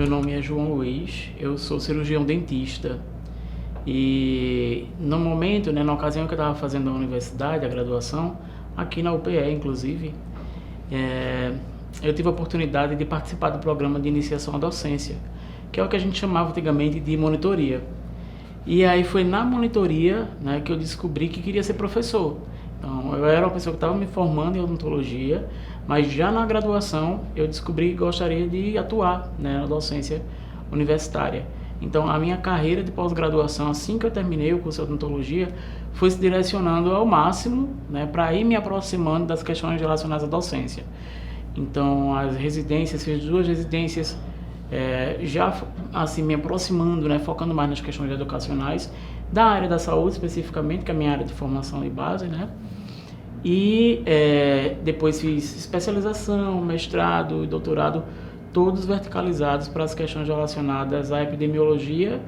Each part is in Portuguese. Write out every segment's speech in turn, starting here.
nome é João Luiz, eu sou cirurgião dentista e no momento, né, na ocasião que eu estava fazendo a universidade, a graduação, aqui na UPE inclusive, eu tive a oportunidade de participar do programa de iniciação à docência, que é o que a gente chamava antigamente de monitoria. E aí foi na monitoria, né, que eu descobri que queria ser professor. Então eu era uma pessoa que estava me formando em odontologia, mas já na graduação eu descobri que gostaria de atuar, né, na docência universitária. Então a minha carreira de pós-graduação, assim que eu terminei o curso de odontologia, foi se direcionando ao máximo, né, para ir me aproximando das questões relacionadas à docência. Então as residências, fiz 2 residências, já assim me aproximando, né, focando mais nas questões educacionais da área da saúde especificamente, que é a minha área de formação e base, né? E depois fiz especialização, mestrado e doutorado, todos verticalizados para as questões relacionadas à epidemiologia,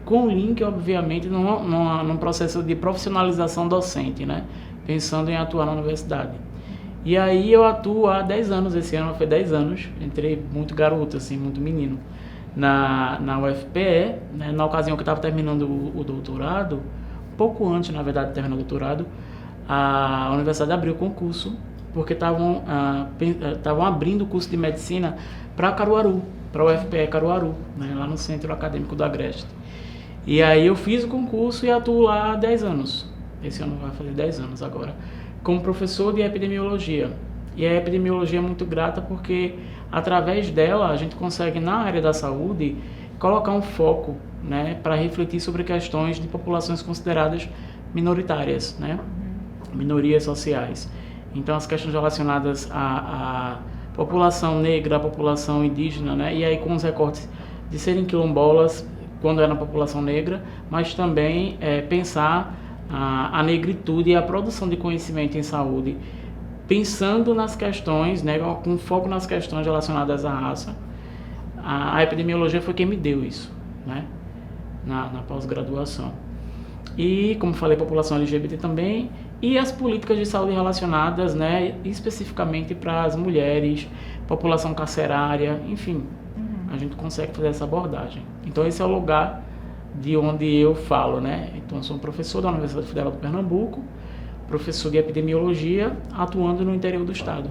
com link, obviamente, num processo de profissionalização docente, né? Pensando em atuar na universidade. E aí eu atuo há 10 anos, esse ano foi 10 anos, entrei muito garoto, assim, muito menino, na UFPE, né? Na ocasião que eu estava terminando o doutorado, pouco antes, na verdade, de terminar o doutorado, a universidade abriu o concurso, porque estavam abrindo o curso de medicina para Caruaru, para o UFPE Caruaru, né? Lá no Centro Acadêmico do Agreste. E aí eu fiz o concurso e atuo lá há 10 anos, esse ano vai fazer 10 anos agora, como professor de epidemiologia. E a epidemiologia é muito grata porque, através dela, a gente consegue, na área da saúde, colocar um foco, né, para refletir sobre questões de populações consideradas minoritárias, né, minorias sociais. Então, as questões relacionadas à população negra, à população indígena, né, e aí com os recortes de serem quilombolas, quando é na população negra, mas também pensar a negritude e a produção de conhecimento em saúde, pensando nas questões, né, com foco nas questões relacionadas à raça. A epidemiologia foi quem me deu isso, né, na pós-graduação. E, como falei, população LGBT também, e as políticas de saúde relacionadas, né, especificamente para as mulheres, população carcerária, enfim, a gente consegue fazer essa abordagem. Então esse é o lugar de onde eu falo, né? Então eu sou um professor da Universidade Federal do Pernambuco, professor de epidemiologia, atuando no interior do estado.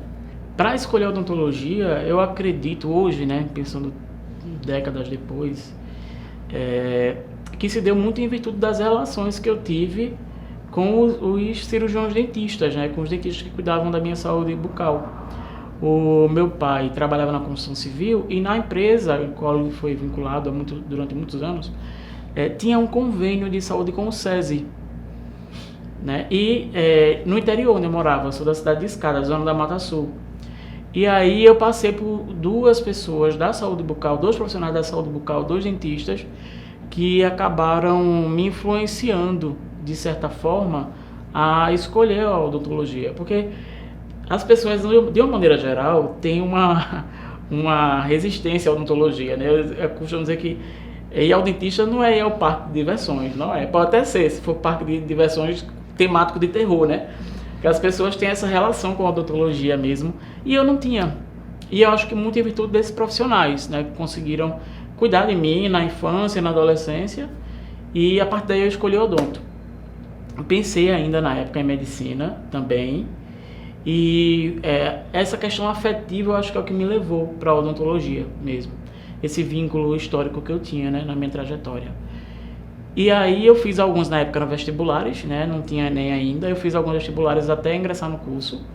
Para escolher odontologia, eu acredito hoje, né, pensando décadas depois, que se deu muito em virtude das relações que eu tive com os cirurgiões dentistas, né, com os dentistas que cuidavam da minha saúde bucal. O meu pai trabalhava na construção civil e na empresa em qual ele foi vinculado durante muitos anos, tinha um convênio de saúde com o SESI, né? E no interior onde eu morava, eu sou da cidade de Escada, zona da Mata Sul. E aí eu passei por 2 pessoas da saúde bucal, 2 profissionais da saúde bucal, 2 dentistas, que acabaram me influenciando, de certa forma, a escolher a odontologia. Porque as pessoas, de uma maneira geral, têm uma resistência à odontologia, né? Eu costumo dizer que ir ao dentista não é ir ao parque de diversões, não é? Pode até ser, se for parque de diversões temático de terror, né? Porque as pessoas têm essa relação com a odontologia mesmo, e eu não tinha. E eu acho que muito em virtude desses profissionais, né, que conseguiram cuidar de mim na infância, na adolescência, e a partir daí eu escolhi o odonto. Pensei ainda na época em medicina também, e essa questão afetiva eu acho que é o que me levou para a odontologia mesmo. Esse vínculo histórico que eu tinha, né, na minha trajetória. E aí eu fiz alguns, na época eram vestibulares, né, não tinha nem ainda, eu fiz alguns vestibulares até ingressar no curso,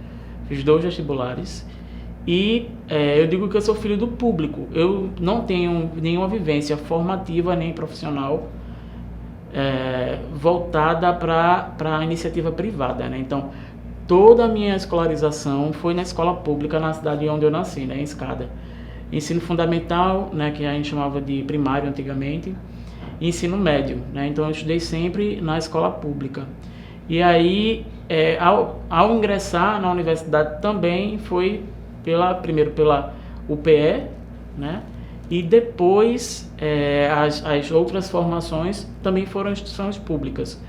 fiz 2 vestibulares, e eu digo que eu sou filho do público, eu não tenho nenhuma vivência formativa nem profissional voltada para a iniciativa privada, né, então toda a minha escolarização foi na escola pública na cidade onde eu nasci, né, em Escada. Ensino fundamental, né, que a gente chamava de primário antigamente, e ensino médio, né, então eu estudei sempre na escola pública. E aí, ao ingressar na universidade também foi primeiro pela UPE, né, e depois as outras formações também foram instituições públicas.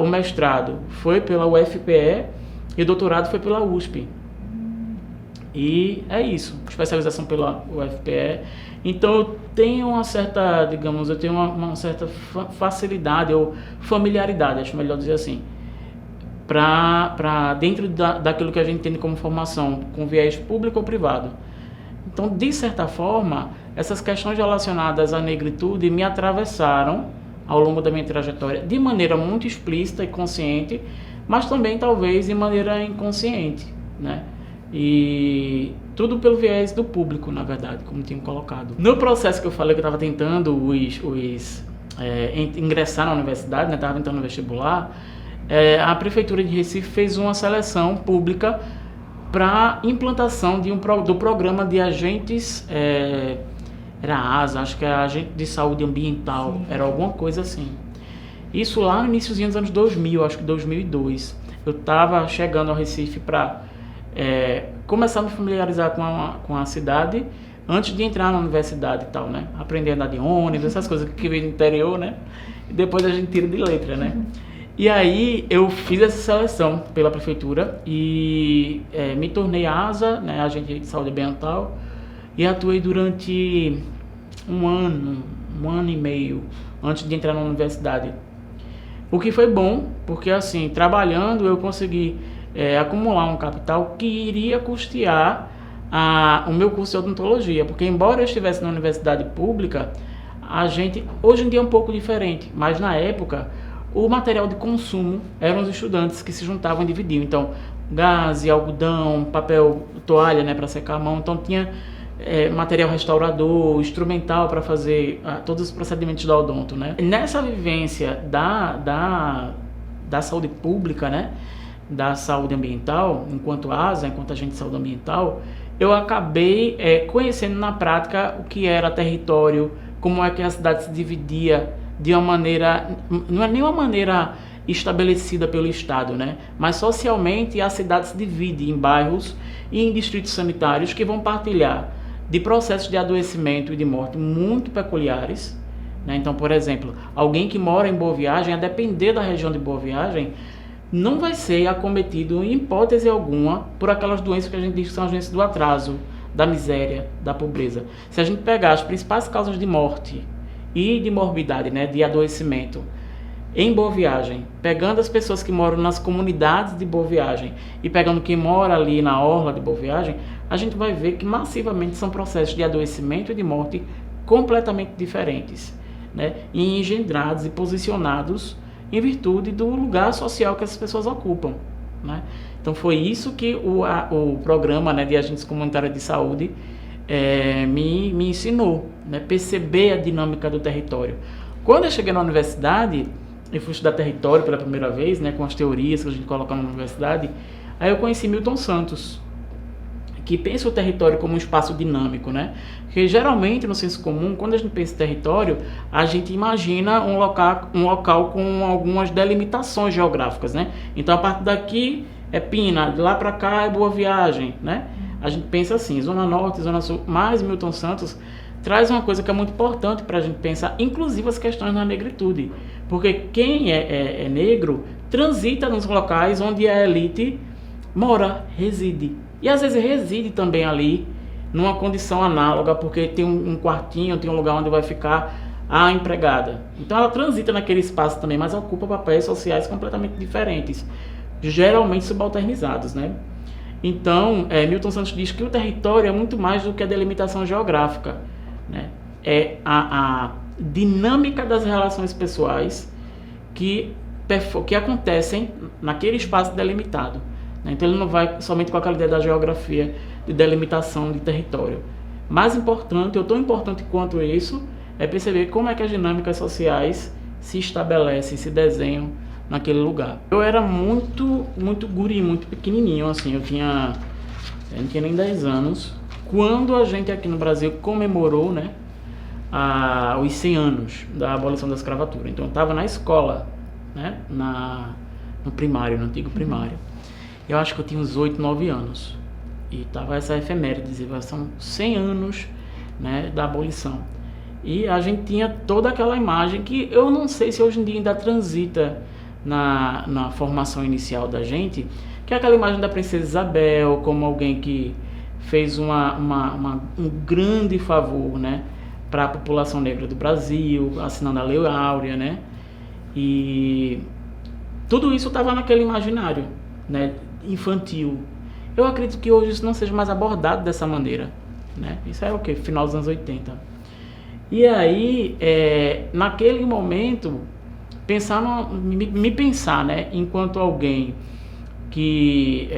O mestrado foi pela UFPE e o doutorado foi pela USP. E é isso, especialização pela UFPE Então eu tenho uma certa, digamos, eu tenho uma certa facilidade ou familiaridade, acho melhor dizer assim, para dentro daquilo que a gente entende como formação, com viés público ou privado. Então, de certa forma, essas questões relacionadas à negritude me atravessaram ao longo da minha trajetória de maneira muito explícita e consciente, mas também talvez de maneira inconsciente, né? E tudo pelo viés do público, na verdade, como tinha colocado. No processo que eu falei que eu estava tentando ingressar na universidade, né? Estava tentando no vestibular, a Prefeitura de Recife fez uma seleção pública para implantação do programa de agentes, era a ASA, acho que é Agente de Saúde Ambiental, era alguma coisa assim. Isso lá no iníciozinho dos anos 2000, acho que 2002. Eu estava chegando ao Recife para começar a me familiarizar com a cidade antes de entrar na universidade e tal, né? Aprender a andar de ônibus, essas coisas que vem do interior, né? E depois a gente tira de letra, né? E aí eu fiz essa seleção pela prefeitura e me tornei ASA, né, agente de saúde ambiental, e atuei durante um ano e meio antes de entrar na universidade. O que foi bom, porque assim, trabalhando eu consegui acumular um capital que iria custear o meu curso de odontologia, porque embora eu estivesse na universidade pública, a gente, hoje em dia é um pouco diferente, mas na época o material de consumo eram os estudantes que se juntavam e dividiam. Então, gaze, algodão, papel, toalha, né, para secar a mão. Então, tinha material restaurador, instrumental para fazer todos os procedimentos da odonto, né? Nessa vivência da saúde pública, né, da saúde ambiental, enquanto ASA, enquanto agente de saúde ambiental, eu acabei conhecendo na prática o que era território, como é que a cidade se dividia de uma maneira, não é nenhuma maneira estabelecida pelo Estado, né? Mas socialmente a cidade se divide em bairros e em distritos sanitários que vão partilhar de processos de adoecimento e de morte muito peculiares, né? Então, por exemplo, alguém que mora em Boa Viagem, a depender da região de Boa Viagem, não vai ser acometido em hipótese alguma por aquelas doenças que a gente diz que são as doenças do atraso, da miséria, da pobreza. Se a gente pegar as principais causas de morte e de morbidade, né, de adoecimento em Boa Viagem, pegando as pessoas que moram nas comunidades de Boa Viagem e pegando quem mora ali na orla de Boa Viagem, a gente vai ver que massivamente são processos de adoecimento e de morte completamente diferentes, né, e engendrados e posicionados em virtude do lugar social que essas pessoas ocupam, né? Então foi isso que o programa, né, de agentes comunitários de saúde me ensinou, né, perceber a dinâmica do território. Quando eu cheguei na universidade, eu fui estudar território pela primeira vez, né, com as teorias que a gente coloca na universidade, aí eu conheci Milton Santos, que pensa o território como um espaço dinâmico, né? Porque geralmente no senso comum, quando a gente pensa em território, a gente imagina um local com algumas delimitações geográficas, né? Então a partir daqui é Pina, de lá para cá é Boa Viagem, né? A gente pensa assim, Zona Norte, Zona Sul, mas Milton Santos traz uma coisa que é muito importante para a gente pensar, inclusive as questões da negritude. Porque quem é negro transita nos locais onde a elite mora, reside. E às vezes reside também ali numa condição análoga, porque tem um quartinho, tem um lugar onde vai ficar a empregada. Então ela transita naquele espaço também, mas ocupa papéis sociais completamente diferentes, geralmente subalternizados, né? Então, Milton Santos diz que o território é muito mais do que a delimitação geográfica, né? É a dinâmica das relações pessoais que acontecem naquele espaço delimitado. Então ele não vai somente com aquela ideia da geografia de delimitação de território. Mais importante, ou tão importante quanto isso, é perceber como é que as dinâmicas sociais se estabelecem, se desenham naquele lugar. Eu era muito guri, muito pequenininho, assim, eu não tinha nem 10 anos, quando a gente aqui no Brasil comemorou, né, os 100 anos da abolição da escravatura. Então eu estava na escola, né, no primário, no antigo primário. Eu acho que eu tinha uns 8, 9 anos. E tava essa efeméride, dizia, são 100 anos, né, da abolição. E a gente tinha toda aquela imagem que eu não sei se hoje em dia ainda transita na formação inicial da gente, que é aquela imagem da Princesa Isabel como alguém que fez um grande favor, né, para a população negra do Brasil, assinando a Lei Áurea, né? E tudo isso estava naquele imaginário, né, infantil. Eu acredito que hoje isso não seja mais abordado dessa maneira, né? Isso é o quê? Final dos anos 80. E aí, naquele momento, me pensar, né, enquanto alguém que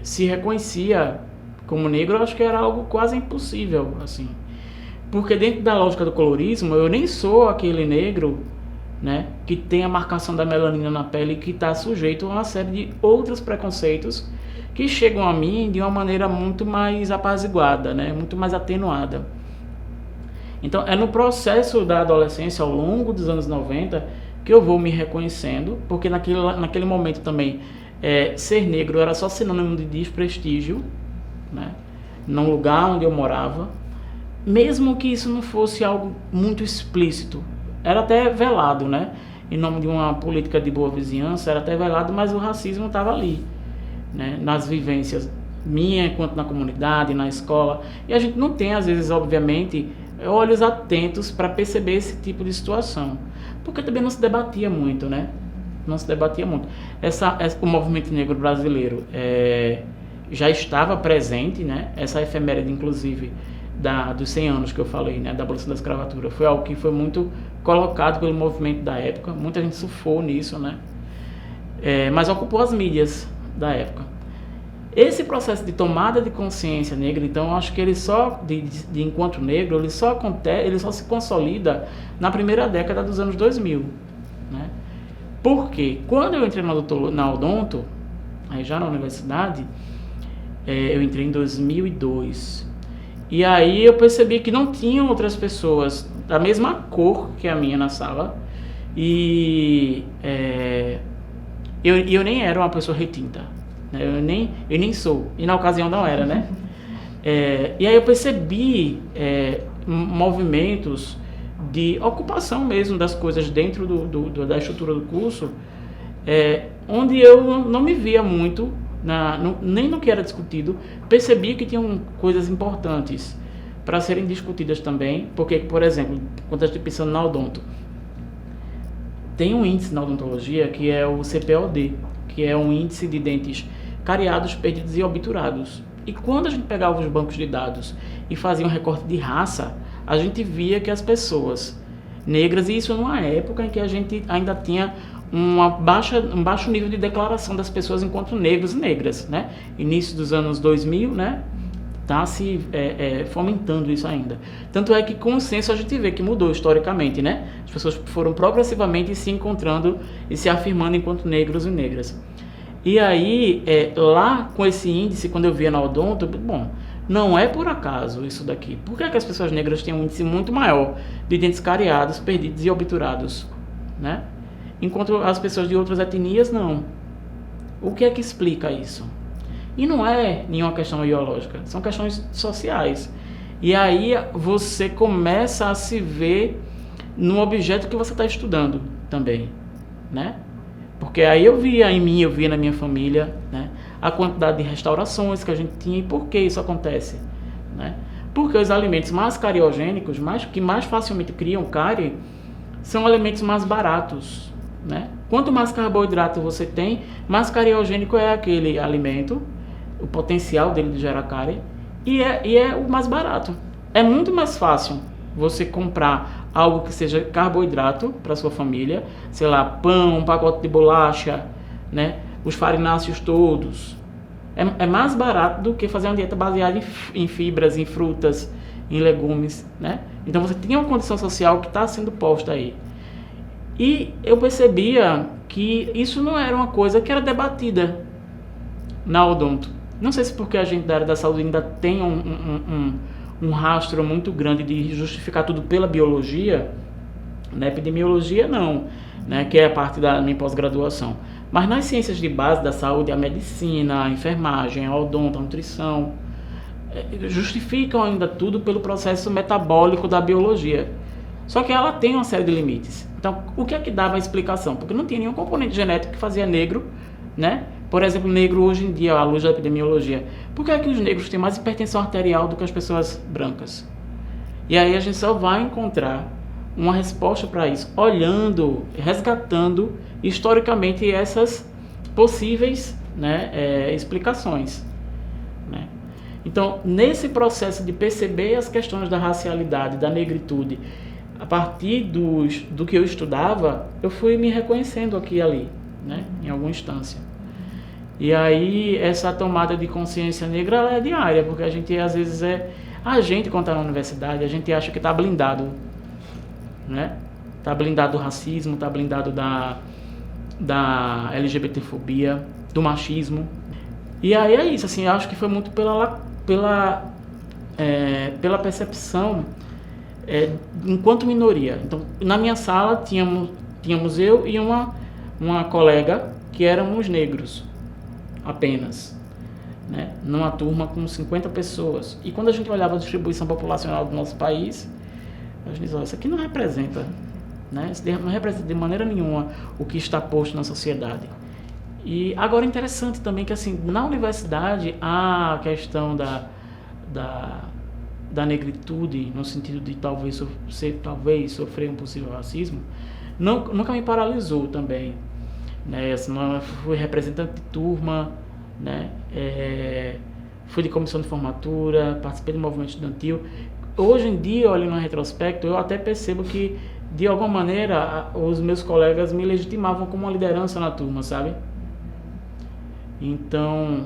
se reconhecia como negro, eu acho que era algo quase impossível, assim. Porque dentro da lógica do colorismo, eu nem sou aquele negro, né, que tem a marcação da melanina na pele e que está sujeito a uma série de outros preconceitos que chegam a mim de uma maneira muito mais apaziguada, né, muito mais atenuada. Então é no processo da adolescência, ao longo dos anos 90, que eu vou me reconhecendo, porque naquele momento também ser negro era só sinônimo de desprestígio, né, num lugar onde eu morava, mesmo que isso não fosse algo muito explícito. Era até velado, né? Em nome de uma política de boa vizinhança, era até velado, mas o racismo estava ali, né? Nas vivências minha enquanto na comunidade, na escola. E a gente não tem, às vezes, obviamente, olhos atentos para perceber esse tipo de situação. Porque também não se debatia muito, né? Não se debatia muito. O movimento negro brasileiro já estava presente, né? Essa efeméride, inclusive, dos 100 anos que eu falei, né, da abolição da escravatura, foi algo que foi muito colocado pelo movimento da época, muita gente surfou nisso, né, mas ocupou as mídias da época. Esse processo de tomada de consciência negra, então, eu acho que ele só, de enquanto negro, ele só se consolida na primeira década dos anos 2000, né, porque quando eu entrei na Odonto, aí já na universidade, eu entrei em 2002, e aí eu percebi que não tinham outras pessoas da mesma cor que a minha na sala. E eu nem era uma pessoa retinta, né? Eu nem sou. E na ocasião não era, né? E aí eu percebi movimentos de ocupação mesmo das coisas dentro da estrutura do curso, onde eu não me via muito, nem no que era discutido. Percebi que tinham coisas importantes para serem discutidas também, porque, por exemplo, quando a gente pensa na odonto, tem um índice na odontologia que é o CPOD, que é um índice de dentes cariados, perdidos e obturados. E quando a gente pegava os bancos de dados e fazia um recorte de raça, a gente via que as pessoas negras, e isso numa época em que a gente ainda tinha um baixo nível de declaração das pessoas enquanto negros e negras, né? Início dos anos 2000, né? Tá se fomentando isso ainda. Tanto é que com o censo a gente vê que mudou historicamente, né? As pessoas foram progressivamente se encontrando e se afirmando enquanto negros e negras. E aí, lá com esse índice, quando eu via na odonto, bom, não é por acaso isso daqui. Por que as pessoas negras têm um índice muito maior de dentes cariados, perdidos e obturados, né? Enquanto as pessoas de outras etnias, não. O que é que explica isso? E não é nenhuma questão ideológica, são questões sociais. E aí você começa a se ver no objeto que você está estudando também, né? Porque aí eu via em mim, eu via na minha família, né, a quantidade de restaurações que a gente tinha. E por que isso acontece, né? Porque os alimentos mais cariogênicos, que mais facilmente criam cárie, são alimentos mais baratos, né? Quanto mais carboidrato você tem, mais cariogênico é aquele alimento, o potencial dele de gerar cárie, e é o mais barato. É muito mais fácil você comprar algo que seja carboidrato para sua família, sei lá, pão, um pacote de bolacha, né, os farináceos todos. É mais barato do que fazer uma dieta baseada em fibras, em frutas, em legumes, né? Então você tem uma condição social que está sendo posta aí. E eu percebia que isso não era uma coisa que era debatida na odonto. Não sei se porque a gente da área da saúde ainda tem um rastro muito grande de justificar tudo pela biologia, né? Epidemiologia não, né? Que é a parte da minha pós-graduação. Mas nas ciências de base da saúde, a medicina, a enfermagem, a odonto, a nutrição, justificam ainda tudo pelo processo metabólico da biologia. Só que ela tem uma série de limites. Então, o que é que dava a explicação? Porque não tinha nenhum componente genético que fazia negro, né? Por exemplo, negro hoje em dia, à luz da epidemiologia. Por que é que os negros têm mais hipertensão arterial do que as pessoas brancas? E aí a gente só vai encontrar uma resposta para isso, olhando, resgatando historicamente essas possíveis, né, explicações, né? Então, nesse processo de perceber as questões da racialidade, da negritude, a partir do que eu estudava, eu fui me reconhecendo aqui e ali, né, em alguma instância. E aí, essa tomada de consciência negra ela é diária, porque a gente, às vezes, a gente, quando está na universidade, a gente acha que está blindado, né? Está blindado do racismo, está blindado da LGBTfobia, do machismo. E aí é isso, assim, eu acho que foi muito pela percepção enquanto minoria. Então, na minha sala tínhamos eu e uma colega que éramos negros apenas, né? Numa turma com 50 pessoas. E quando a gente olhava a distribuição populacional do nosso país, a gente dizia, isso aqui não representa, né? Isso não representa de maneira nenhuma o que está posto na sociedade. E agora é interessante também que, assim, na universidade a questão da negritude, no sentido de talvez sofrer um possível racismo, nunca me paralisou também, né? Assim, eu fui representante de turma, né? Fui de comissão de formatura, participei do movimento estudantil. Hoje em dia, olhando no retrospecto, eu até percebo que, de alguma maneira, os meus colegas me legitimavam como uma liderança na turma, sabe? Então,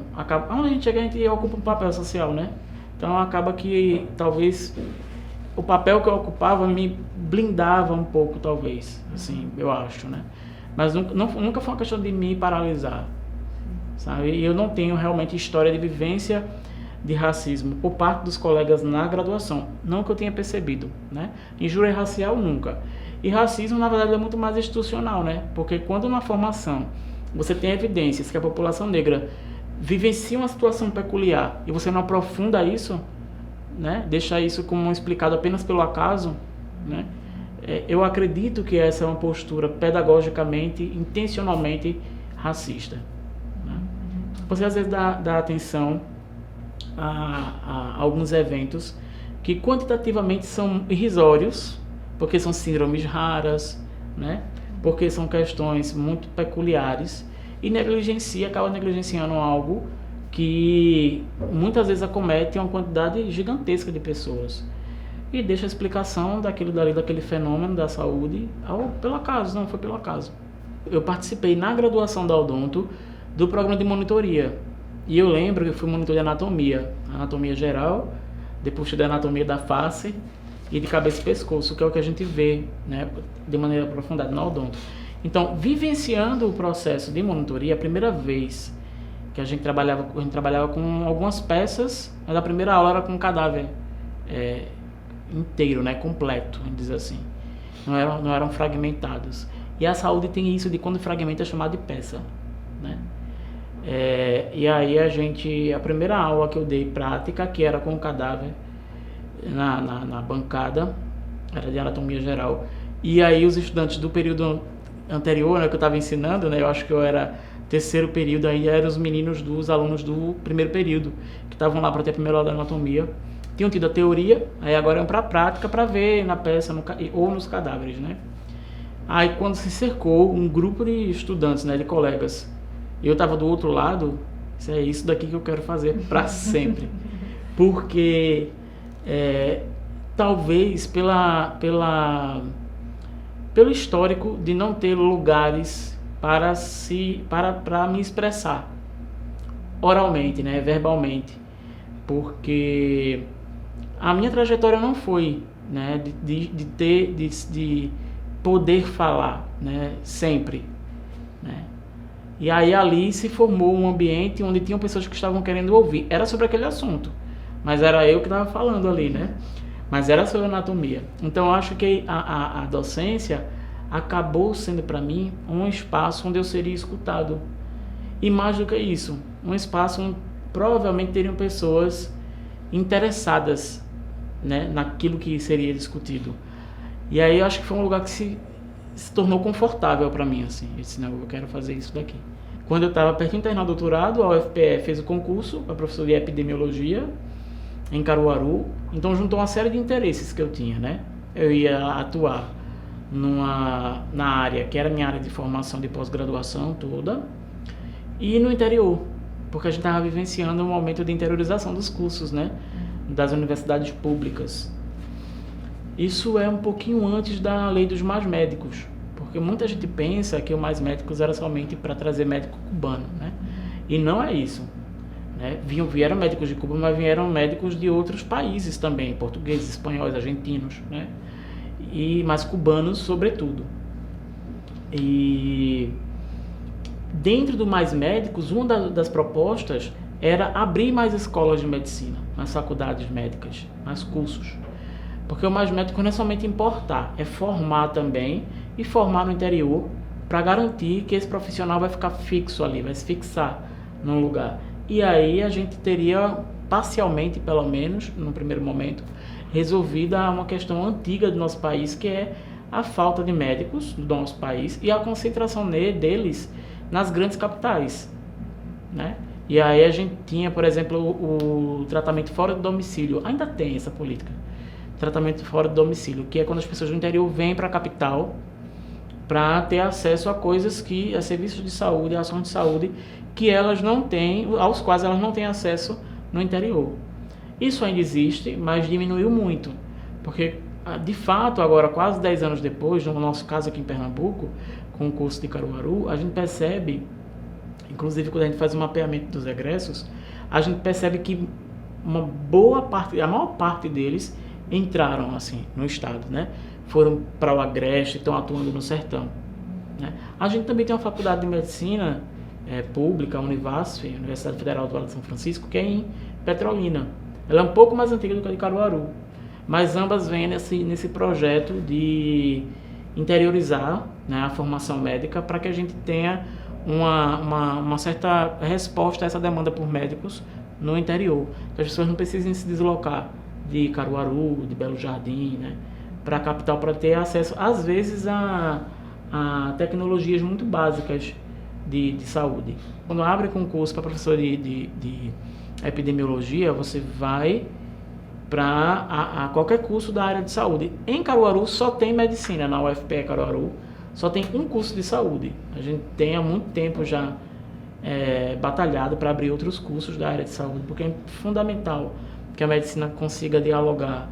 onde a gente chega, a gente ocupa um papel social, né? Então, acaba que, talvez, o papel que eu ocupava me blindava um pouco, talvez, assim, eu acho, né? Mas nunca foi uma questão de me paralisar, sabe? E eu não tenho realmente história de vivência de racismo por parte dos colegas na graduação, não que eu tenha percebido, né? Injúria racial, nunca. E racismo, na verdade, é muito mais institucional, né? Porque quando na formação você tem evidências que a população negra vivencia uma situação peculiar e você não aprofunda isso, né? Deixa isso como explicado apenas pelo acaso, né? Eu acredito que essa é uma postura pedagogicamente, intencionalmente racista, né? Você às vezes dá atenção a alguns eventos que quantitativamente são irrisórios, porque são síndromes raras, né? Porque são questões muito peculiares e acaba negligenciando algo que muitas vezes acomete uma quantidade gigantesca de pessoas e deixa a explicação daquele fenômeno da saúde pelo acaso, não foi pelo acaso. Eu participei na graduação da Odonto do programa de monitoria e eu lembro que eu fui monitor de anatomia geral, depois estudei anatomia da face e de cabeça e pescoço, que é o que a gente vê, né, de maneira aprofundada na Odonto. Então, vivenciando o processo de monitoria, a primeira vez que a gente trabalhava com algumas peças, mas a primeira aula era com um cadáver inteiro, né, completo, vamos dizer assim. Não eram fragmentados. E a saúde tem isso de quando fragmenta é chamado de peça, né? E aí a primeira aula que eu dei prática, que era com o cadáver na bancada, era de anatomia geral. E aí os estudantes do período anterior, né, que eu estava ensinando, né, eu acho que eu era terceiro período, aí eram os alunos do primeiro período, que estavam lá para ter a primeira aula de anatomia. Tinham tido a teoria, aí agora iam para a prática para ver na peça ou nos cadáveres, né? Aí quando se cercou um grupo de estudantes, né, de colegas, eu estava do outro lado, é isso daqui que eu quero fazer para sempre. Porque talvez pelo histórico de não ter lugares para me expressar oralmente, né, verbalmente, porque a minha trajetória não foi, né, de poder falar, né, sempre, né? E aí ali se formou um ambiente onde tinham pessoas que estavam querendo ouvir. Era sobre aquele assunto, mas era eu que estava falando ali, né? Mas era sobre anatomia. Então eu acho que a docência acabou sendo para mim um espaço onde eu seria escutado. E mais do que isso, um espaço onde provavelmente teriam pessoas interessadas, né, naquilo que seria discutido. E aí eu acho que foi um lugar que se tornou confortável para mim, assim. Eu disse, não, eu quero fazer isso daqui. Quando eu estava perto de terminar o doutorado, a UFPE fez o concurso para professor de epidemiologia em Caruaru. Então juntou uma série de interesses que eu tinha, né? Eu ia atuar na área que era minha área de formação de pós-graduação toda, e no interior, porque a gente estava vivenciando um momento de interiorização dos cursos, né? Das universidades públicas. Isso é um pouquinho antes da lei dos mais médicos, porque muita gente pensa que o Mais Médicos era somente para trazer médico cubano, né? E não é isso, né? Vieram médicos de Cuba, mas vieram médicos de outros países também, portugueses, espanhóis, argentinos, né? Mas cubanos sobretudo. E dentro do Mais Médicos, uma das propostas era abrir mais escolas de medicina, mais faculdades médicas, mais cursos. Porque o Mais Médico não é somente importar, é formar também, e formar no interior para garantir que esse profissional vai ficar fixo ali, vai se fixar num lugar. E aí a gente teria, parcialmente pelo menos, no primeiro momento, resolvida uma questão antiga do nosso país, que é a falta de médicos do nosso país e a concentração deles nas grandes capitais, né? E aí a gente tinha, por exemplo, o tratamento fora do domicílio, ainda tem essa política, tratamento fora do domicílio, que é quando as pessoas do interior vêm para a capital para ter acesso a coisas a serviços de saúde, a ações de saúde que elas não têm, aos quais elas não têm acesso no interior. Isso ainda existe, mas diminuiu muito, porque de fato agora, quase 10 anos depois, no nosso caso aqui em Pernambuco, com o curso de Caruaru, a gente percebe, inclusive quando a gente faz o mapeamento dos egressos, a gente percebe que uma boa parte, a maior parte deles entraram assim no estado, né? Foram para o Agreste, estão atuando no sertão, né? A gente também tem uma faculdade de medicina pública, a Univasf, Universidade Federal do Vale de São Francisco, que é em Petrolina. Ela é um pouco mais antiga do que a de Caruaru, mas ambas vêm nesse projeto de interiorizar, né, a formação médica para que a gente tenha uma certa resposta a essa demanda por médicos no interior, que as pessoas não precisem se deslocar de Caruaru, de Belo Jardim, né, para a capital para ter acesso, às vezes, a tecnologias muito básicas de saúde. Quando abre concurso para professor de epidemiologia, você vai para qualquer curso da área de saúde. Em Caruaru só tem medicina, na UFPE Caruaru só tem um curso de saúde. A gente tem há muito tempo já batalhado para abrir outros cursos da área de saúde, porque é fundamental que a medicina consiga dialogar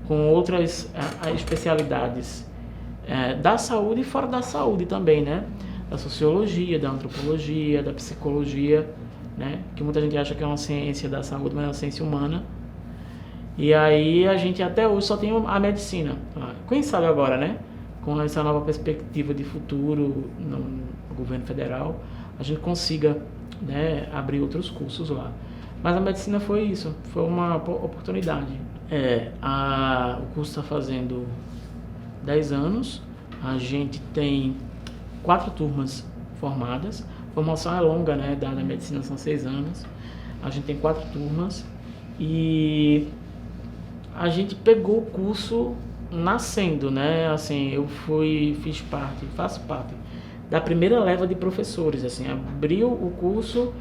com outras especialidades da saúde e fora da saúde também, né? Da sociologia, da antropologia, da psicologia, né? Que muita gente acha que é uma ciência da saúde, mas é uma ciência humana. E aí a gente até hoje só tem a medicina. Quem sabe agora, né? Com essa nova perspectiva de futuro no governo federal, a gente consiga, né, abrir outros cursos lá. Mas a medicina foi isso, foi uma oportunidade. O curso está fazendo 10 anos, a gente tem 4 turmas formadas, a formação é longa, né, da medicina são 6 anos, a gente tem 4 turmas e a gente pegou o curso nascendo, né, assim, eu faço parte da primeira leva de professores, assim, abriu o concurso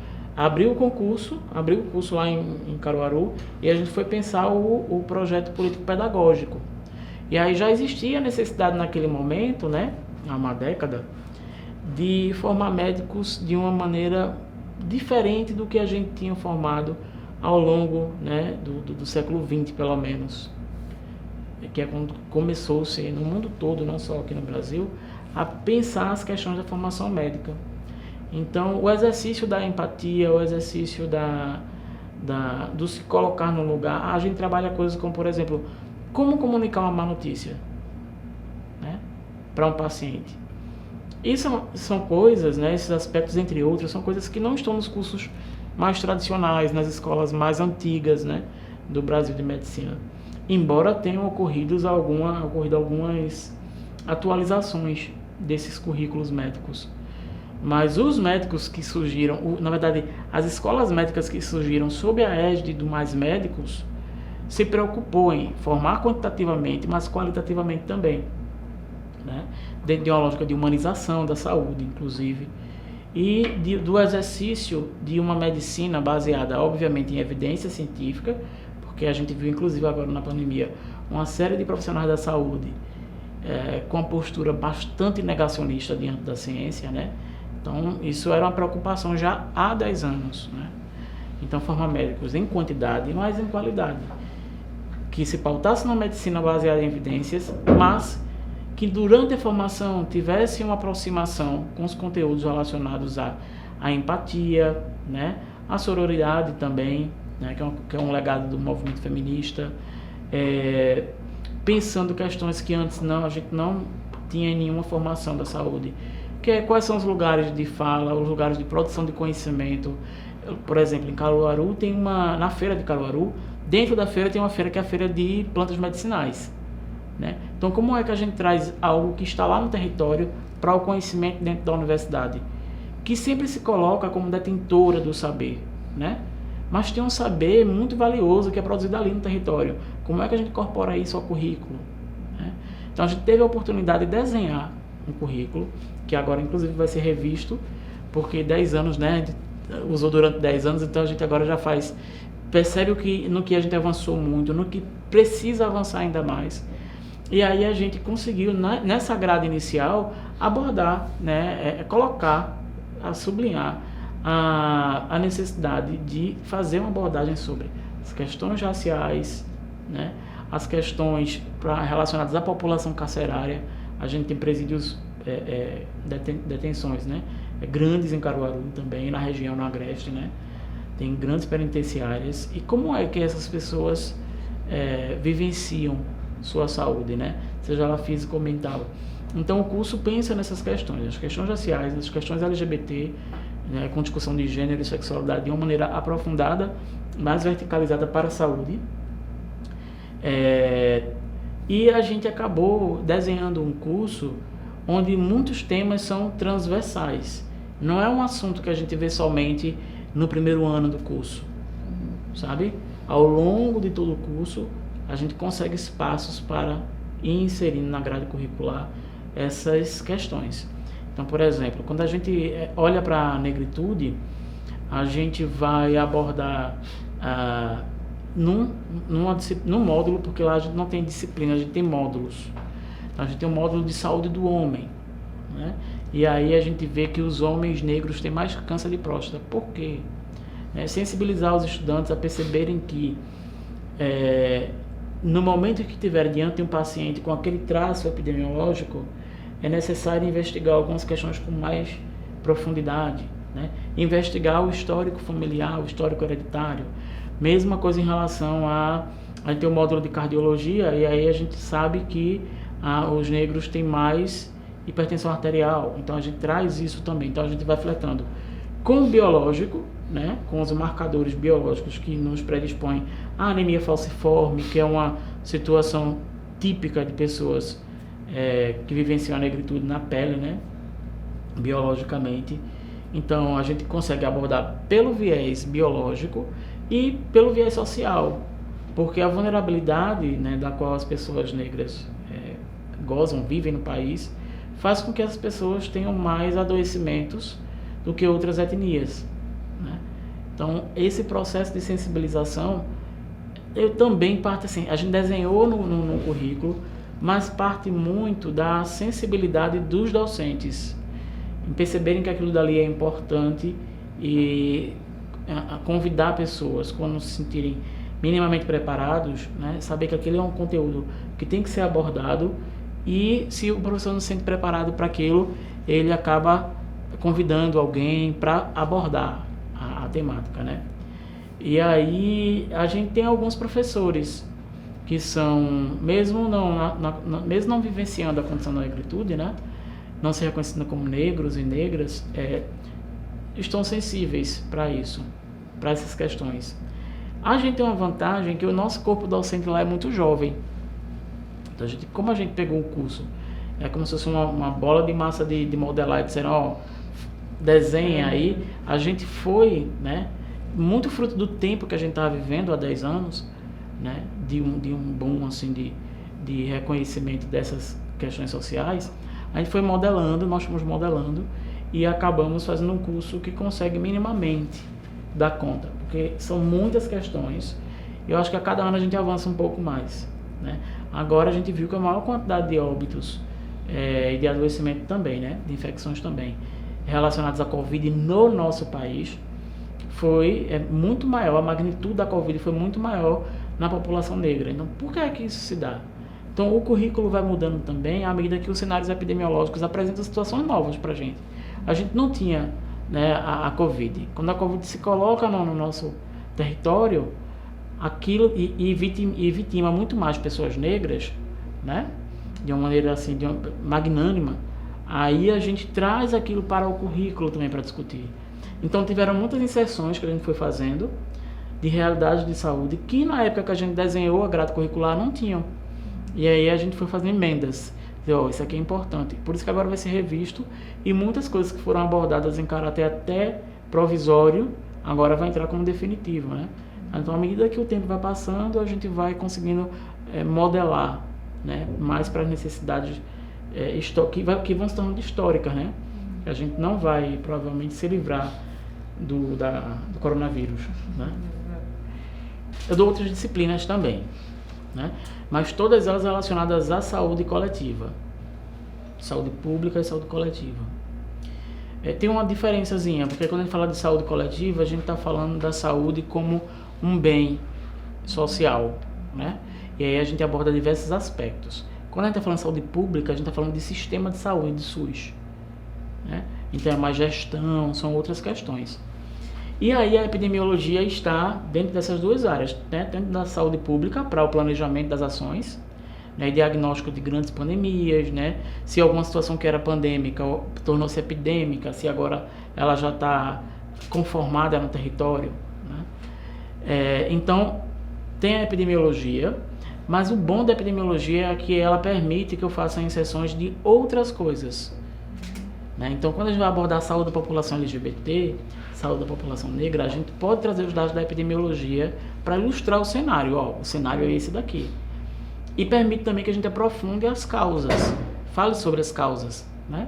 lá em Caruaru e a gente foi pensar o projeto político-pedagógico. E aí já existia a necessidade naquele momento, né, há uma década, de formar médicos de uma maneira diferente do que a gente tinha formado ao longo, né, do século XX, pelo menos, que é quando começou-se no mundo todo, não só aqui no Brasil, a pensar as questões da formação médica. Então, o exercício da empatia, o exercício do se colocar no lugar, a gente trabalha coisas como, por exemplo, como comunicar uma má notícia, né, para um paciente. Isso são coisas, né, esses aspectos, entre outros, são coisas que não estão nos cursos mais tradicionais, nas escolas mais antigas, né, do Brasil de medicina. Embora tenham ocorrido algumas atualizações desses currículos médicos. Mas os médicos que surgiram, na verdade, as escolas médicas que surgiram sob a égide do Mais Médicos, se preocupou em formar quantitativamente, mas qualitativamente também, né? Dentro de uma lógica de humanização da saúde, inclusive, e do exercício de uma medicina baseada, obviamente, em evidência científica, porque a gente viu, inclusive agora na pandemia, uma série de profissionais da saúde com uma postura bastante negacionista diante da ciência, né? Então, isso era uma preocupação já há 10 anos, né? Então, formar médicos em quantidade, mas em qualidade, que se pautasse na medicina baseada em evidências, mas que durante a formação tivesse uma aproximação com os conteúdos relacionados à empatia, né? A sororidade também, né? Que é um legado do movimento feminista, pensando questões que antes a gente não tinha nenhuma formação da saúde, que é quais são os lugares de fala, os lugares de produção de conhecimento. Por exemplo, em Caruaru na feira de Caruaru, dentro da feira tem uma feira que é a feira de plantas medicinais, né? Então, como é que a gente traz algo que está lá no território para o conhecimento dentro da universidade, que sempre se coloca como detentora do saber, né? Mas tem um saber muito valioso que é produzido ali no território. Como é que a gente incorpora isso ao currículo, né? Então, a gente teve a oportunidade de desenhar um currículo, que agora inclusive vai ser revisto, porque 10 anos, né, usou durante 10 anos, então a gente agora já percebe no que a gente avançou muito, no que precisa avançar ainda mais. E aí a gente conseguiu, nessa grade inicial, abordar, né, sublinhar a necessidade de fazer uma abordagem sobre as questões raciais, né, as questões relacionadas à população carcerária. A gente tem presídios, detenções, né, grandes em Caruaru também, na região no Agreste, né, tem grandes penitenciárias. E como é que essas pessoas vivenciam sua saúde, né, seja ela física ou mental? Então o curso pensa nessas questões, as questões raciais, as questões LGBT, né, com discussão de gênero e sexualidade de uma maneira aprofundada, mais verticalizada para a saúde. E a gente acabou desenhando um curso onde muitos temas são transversais. Não é um assunto que a gente vê somente no primeiro ano do curso, sabe? Ao longo de todo o curso, a gente consegue espaços para ir inserindo na grade curricular essas questões. Então, por exemplo, quando a gente olha para a negritude, a gente vai abordar num módulo, porque lá a gente não tem disciplina, a gente tem módulos. Então, a gente tem um módulo de saúde do homem, né? E aí a gente vê que os homens negros têm mais câncer de próstata. Por quê? Sensibilizar os estudantes a perceberem que no momento que estiver diante de um paciente com aquele traço epidemiológico, é necessário investigar algumas questões com mais profundidade, né? Investigar o histórico familiar, o histórico hereditário. Mesma coisa em relação a gente tem um módulo de cardiologia, e aí a gente sabe que os negros têm mais hipertensão arterial, então a gente traz isso também. Então a gente vai flertando com o biológico, né, com os marcadores biológicos que nos predispõem à anemia falciforme, que é uma situação típica de pessoas que vivenciam a negritude na pele, né, biologicamente. Então a gente consegue abordar pelo viés biológico e pelo viés social, porque a vulnerabilidade, né, da qual as pessoas negras gozam, vivem no país, faz com que as pessoas tenham mais adoecimentos do que outras etnias, né? Então, esse processo de sensibilização, eu também parte assim, a gente desenhou no currículo, mas parte muito da sensibilidade dos docentes, em perceberem que aquilo dali é importante e convidar pessoas, quando se sentirem minimamente preparados, né, saber que aquele é um conteúdo que tem que ser abordado, e se o professor não se sente preparado para aquilo, ele acaba convidando alguém para abordar a temática, né? E aí a gente tem alguns professores que são, mesmo não vivenciando a condição da negritude, né, não se reconhecendo como negros e negras, estão sensíveis para isso, para essas questões. A gente tem uma vantagem que o nosso corpo docente lá é muito jovem. Então, como a gente pegou o curso, é como se fosse uma bola de massa de modelar, e disseram, desenha aí. A gente foi, né, muito fruto do tempo que a gente estava vivendo há 10 anos, né, de um boom assim, de reconhecimento dessas questões sociais. A gente foi modelando, nós fomos modelando e acabamos fazendo um curso que consegue minimamente dar conta, porque são muitas questões Eu acho que a cada ano a gente avança um pouco mais, né? Agora a gente viu que a maior quantidade de óbitos e de adoecimento também, né? De infecções também relacionadas à Covid no nosso país foi muito maior, a magnitude da Covid foi muito maior na população negra. Então, por que é que isso se dá? Então, o currículo vai mudando também à medida que os cenários epidemiológicos apresentam situações novas para a gente. A gente não tinha, né, a Covid. Quando a Covid se coloca no nosso território, aquilo e vitima muito mais pessoas negras, né, de uma maneira assim, magnânima, aí a gente traz aquilo para o currículo também para discutir. Então tiveram muitas inserções que a gente foi fazendo de realidades de saúde que na época que a gente desenhou a grade curricular não tinham. E aí a gente foi fazendo emendas. Isso aqui é importante. Por isso que agora vai ser revisto e muitas coisas que foram abordadas em caráter até provisório, agora vai entrar como definitivo, né? Então, à medida que o tempo vai passando, a gente vai conseguindo modelar, né, mais para as necessidades que vão se tornando históricas, né? A gente não vai, provavelmente, se livrar do coronavírus, né? Eu dou outras disciplinas também, né? Mas todas elas relacionadas à saúde coletiva. Saúde pública e saúde coletiva. Tem uma diferençazinha, porque quando a gente fala de saúde coletiva, a gente está falando da saúde como um bem social, né? E aí a gente aborda diversos aspectos. Quando a gente está falando de saúde pública, a gente está falando de sistema de saúde, de SUS, né? Então é mais gestão, são outras questões. E aí a epidemiologia está dentro dessas duas áreas, né? Dentro da saúde pública, para o planejamento das ações, né? Diagnóstico de grandes pandemias, né? Se alguma situação que era pandêmica tornou-se epidêmica, se agora ela já está conformada no território, né? Então, tem a epidemiologia, mas o bom da epidemiologia é que ela permite que eu faça inserções de outras coisas, né? Então, quando a gente vai abordar a saúde da população LGBT, saúde da população negra, a gente pode trazer os dados da epidemiologia para ilustrar o cenário. O cenário é esse daqui. E permite também que a gente aprofunde as causas, fale sobre as causas, né?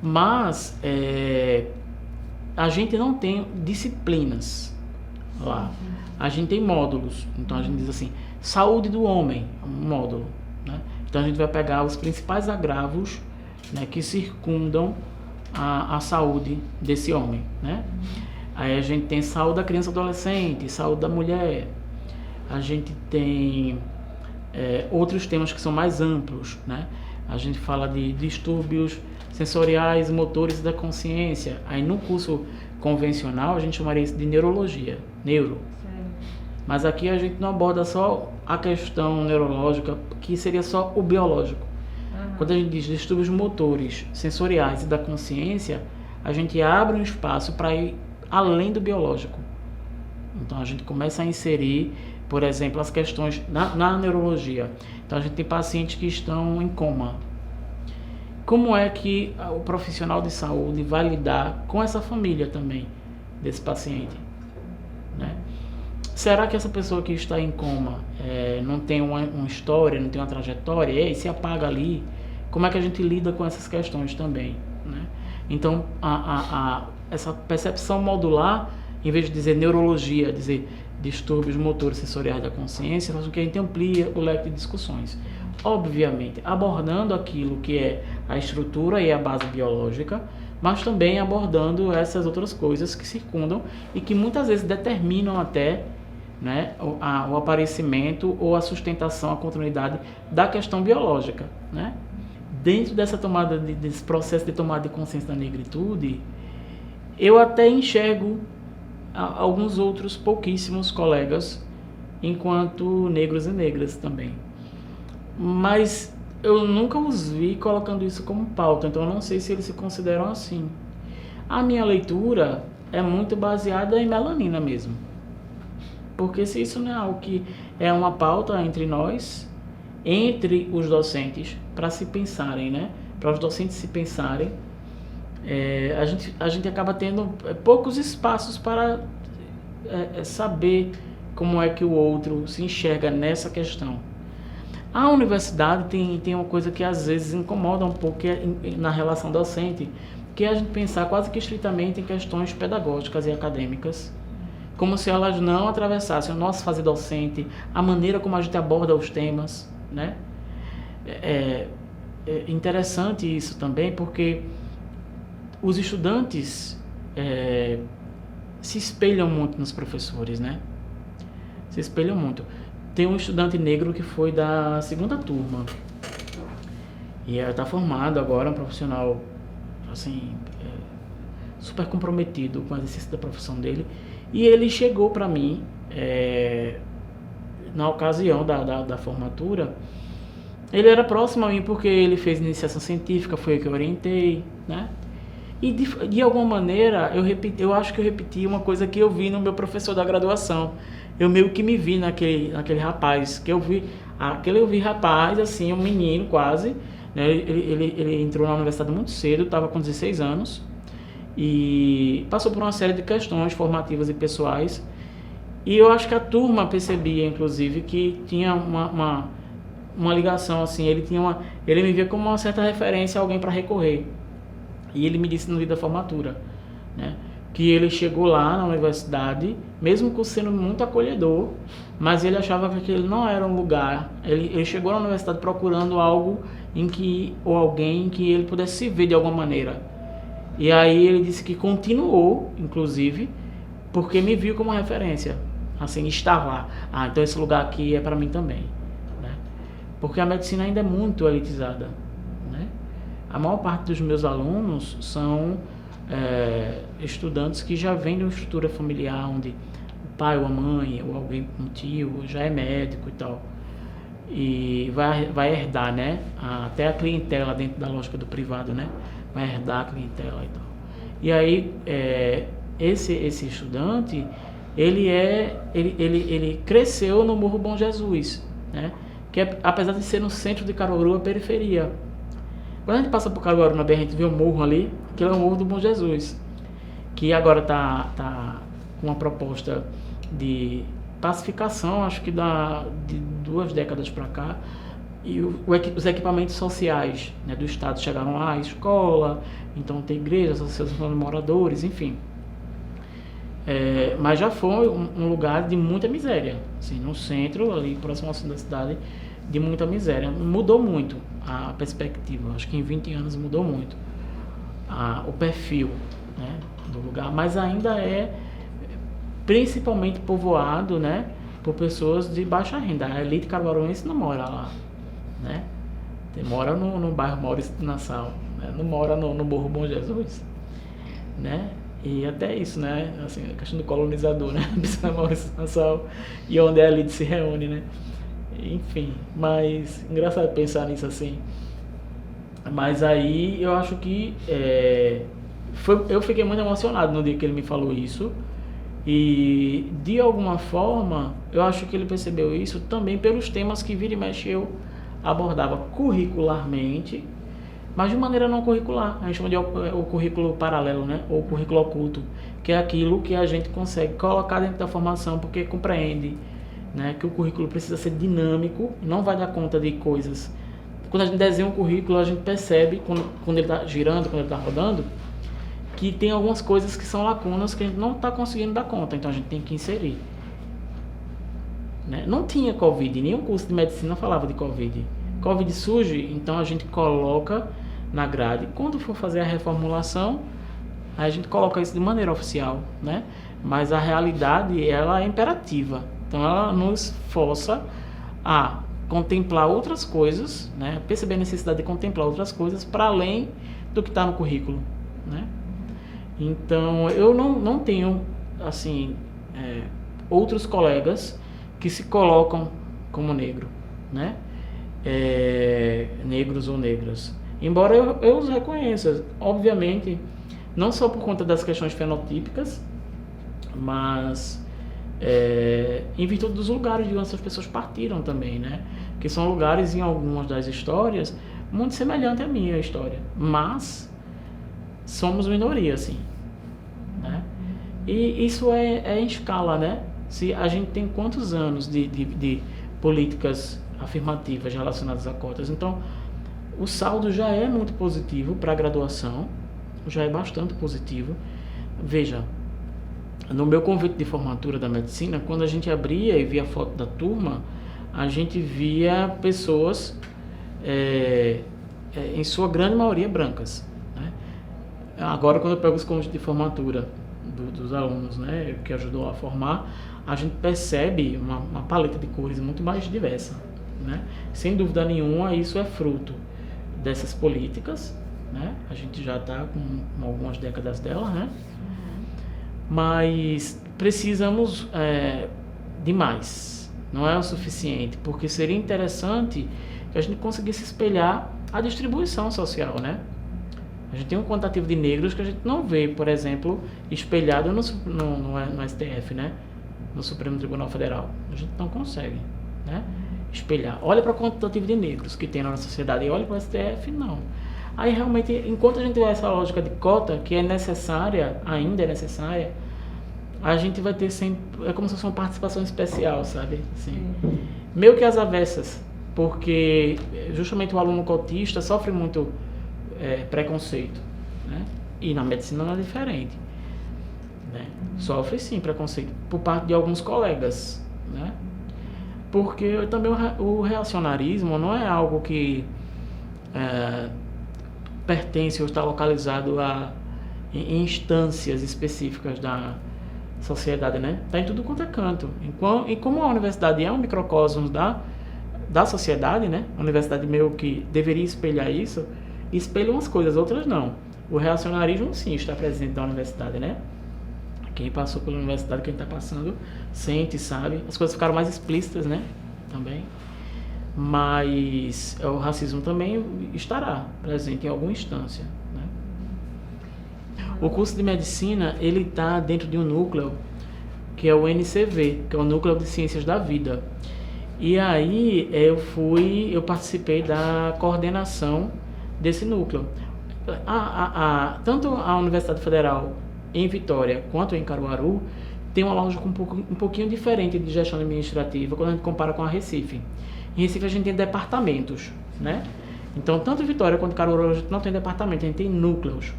Mas a gente não tem disciplinas lá. A gente tem módulos. Então a gente diz assim, saúde do homem, um módulo, né? Então a gente vai pegar os principais agravos, né, que circundam a saúde desse homem, né? Aí a gente tem saúde da criança e adolescente, saúde da mulher. A gente tem outros temas que são mais amplos, né? A gente fala de distúrbios sensoriais, motores da consciência. Aí no curso convencional a gente chamaria isso de neurologia, neuro. Mas aqui a gente não aborda só a questão neurológica, que seria só o biológico. Quando a gente diz distúrbios motores, sensoriais e da consciência, a gente abre um espaço para ir além do biológico. Então a gente começa a inserir, por exemplo, as questões na neurologia. Então a gente tem pacientes que estão em coma. Como é que o profissional de saúde vai lidar com essa família também desse paciente, né? Será que essa pessoa que está em coma não tem uma história, não tem uma trajetória, e se apaga ali? Como é que a gente lida com essas questões também, né? Então, essa percepção modular, em vez de dizer neurologia, dizer distúrbios motores sensoriais da consciência, faz com que a gente amplie o leque de discussões. Obviamente, abordando aquilo que é a estrutura e a base biológica, mas também abordando essas outras coisas que circundam e que muitas vezes determinam até, né, o aparecimento ou a sustentação, a continuidade da questão biológica, né? Dentro dessa desse processo de tomada de consciência da negritude, eu até enxergo alguns outros pouquíssimos colegas enquanto negros e negras também. Mas eu nunca os vi colocando isso como pauta, então eu não sei se eles se consideram assim. A minha leitura é muito baseada em melanina mesmo. Porque se isso não é algo que é uma pauta entre nós, entre os docentes, para se pensarem, né? Para os docentes se pensarem, a gente acaba tendo poucos espaços para saber como é que o outro se enxerga nessa questão. A universidade tem uma coisa que às vezes incomoda um pouco na relação docente, que é a gente pensar quase que estritamente em questões pedagógicas e acadêmicas, como se elas não atravessassem o nosso fazer docente, a maneira como a gente aborda os temas, né? É interessante isso também, porque os estudantes se espelham muito nos professores, né? Se espelham muito. Tem um estudante negro que foi da segunda turma e está formado agora, um profissional assim, super comprometido com o exercício da profissão dele, e ele chegou para mim na ocasião da formatura. Ele era próximo a mim porque ele fez iniciação científica, foi eu que eu orientei, né? E de alguma maneira eu acho que eu repeti uma coisa que eu vi no meu professor da graduação. Eu meio que me vi naquele rapaz, eu vi rapaz, assim, um menino quase, né? Ele entrou na universidade muito cedo, estava com 16 anos, e passou por uma série de questões formativas e pessoais, e eu acho que a turma percebia, inclusive, que tinha uma ligação, assim, ele me via como uma certa referência a alguém para recorrer. E ele me disse no dia da formatura, né, que ele chegou lá na universidade, mesmo sendo muito acolhedor, mas ele achava que aquele não era um lugar. Ele chegou na universidade procurando algo ou alguém em que ele pudesse se ver de alguma maneira. E aí ele disse que continuou, inclusive, porque me viu como referência, assim, estar lá. Então esse lugar aqui é para mim também, né? Porque a medicina ainda é muito elitizada, né? A maior parte dos meus alunos são estudantes que já vêm de uma estrutura familiar onde o pai ou a mãe ou alguém, um tio, já é médico e tal, e vai herdar, né, até a clientela dentro da lógica do privado, né, vai herdar a clientela e tal. E aí esse estudante, ele cresceu no Morro Bom Jesus, né, que apesar de ser no centro de Caruaru, a periferia. Quando a gente passa por Caruaru, na BR, a gente vê o morro ali, que é o Morro do Bom Jesus, que agora tá com uma proposta de pacificação, acho que de 2 décadas para cá, e os equipamentos sociais, né, do Estado chegaram lá, escola, então tem igreja, associação de moradores, enfim. Mas já foi um lugar de muita miséria, assim, no centro, ali próximo ao centro da cidade, de muita miséria. Mudou muito a perspectiva, acho que em 20 anos mudou muito o perfil, né, do lugar, mas ainda é principalmente povoado, né, por pessoas de baixa renda. A elite caruaruense não mora lá, né, mora no bairro Maurício de Nassau, né, não mora no Morro Bom Jesus, né. E até isso, né, assim, a questão do colonizador, né, Maurício de Nassau, e onde a elite se reúne, né. Enfim, mas engraçado pensar nisso assim. Mas aí eu acho que eu fiquei muito emocionado no dia que ele me falou isso, e de alguma forma eu acho que ele percebeu isso também pelos temas que vira e mexe eu abordava curricularmente, mas de maneira não curricular. A gente chama de o currículo paralelo, né, ou currículo oculto, que é aquilo que a gente consegue colocar dentro da formação porque compreende, né, que o currículo precisa ser dinâmico, não vai dar conta de coisas. Quando a gente desenha um currículo, a gente percebe, quando ele está girando, quando ele está rodando, que tem algumas coisas que são lacunas que a gente não está conseguindo dar conta, então a gente tem que inserir, né? Não tinha Covid, nenhum curso de medicina falava de Covid. Covid surge, então a gente coloca na grade. Quando for fazer a reformulação, a gente coloca isso de maneira oficial, né? Mas a realidade, ela é imperativa. Então ela nos força a contemplar outras coisas, né? Perceber a necessidade de contemplar outras coisas para além do que está no currículo, né? Então eu não tenho, assim, outros colegas que se colocam como negro, né? Negros ou negras. Embora eu os reconheça, obviamente, não só por conta das questões fenotípicas, mas em virtude dos lugares de onde essas pessoas partiram também, né? Que são lugares, em algumas das histórias, muito semelhantes à minha história, mas somos minoria, assim, né? E isso é em escala, né? Se a gente tem quantos anos de políticas afirmativas relacionadas a cotas, então o saldo já é muito positivo para a graduação, já é bastante positivo. Veja, no meu convite de formatura da medicina, quando a gente abria e via a foto da turma, a gente via pessoas, em sua grande maioria, brancas, né? Agora, quando eu pego os convites de formatura dos alunos, né, que ajudou a formar, a gente percebe uma paleta de cores muito mais diversa, né? Sem dúvida nenhuma, isso é fruto dessas políticas, né? A gente já está com algumas décadas delas, né? Mas precisamos de mais, não é o suficiente, porque seria interessante que a gente conseguisse espelhar a distribuição social, né? A gente tem um quantitativo de negros que a gente não vê, por exemplo, espelhado no STF, né? No Supremo Tribunal Federal. A gente não consegue, né? Espelhar. Olha para o quantitativo de negros que tem na nossa sociedade e olha para o STF, não. Aí realmente, enquanto a gente tiver essa lógica de cota, que é necessária, ainda é necessária, a gente vai ter sempre, é como se fosse uma participação especial, sabe? Assim, meio que às avessas, porque justamente o aluno cotista sofre muito preconceito, né? E na medicina não é diferente, né? Sofre sim preconceito por parte de alguns colegas, né? Porque também o reacionarismo não é algo que pertence ou está localizado em instâncias específicas da sociedade, né? Está em tudo quanto é canto. E como a universidade é um microcosmos da sociedade, né? A universidade meio que deveria espelhar isso, espelha umas coisas, outras não. O reacionarismo sim está presente na universidade, né? Quem passou pela universidade, quem está passando, sente, sabe? As coisas ficaram mais explícitas, né? Também. Mas o racismo também estará presente em alguma instância, né? O curso de medicina, ele está dentro de um núcleo que é o NCV, que é o Núcleo de Ciências da Vida. E aí eu participei da coordenação desse núcleo. Tanto a Universidade Federal em Vitória quanto em Caruaru tem uma lógica um pouquinho diferente de gestão administrativa quando a gente compara com a Recife. Em Recife a gente tem departamentos, né? Então, tanto em Vitória quanto em Caruaru a gente não tem departamento, a gente tem núcleos,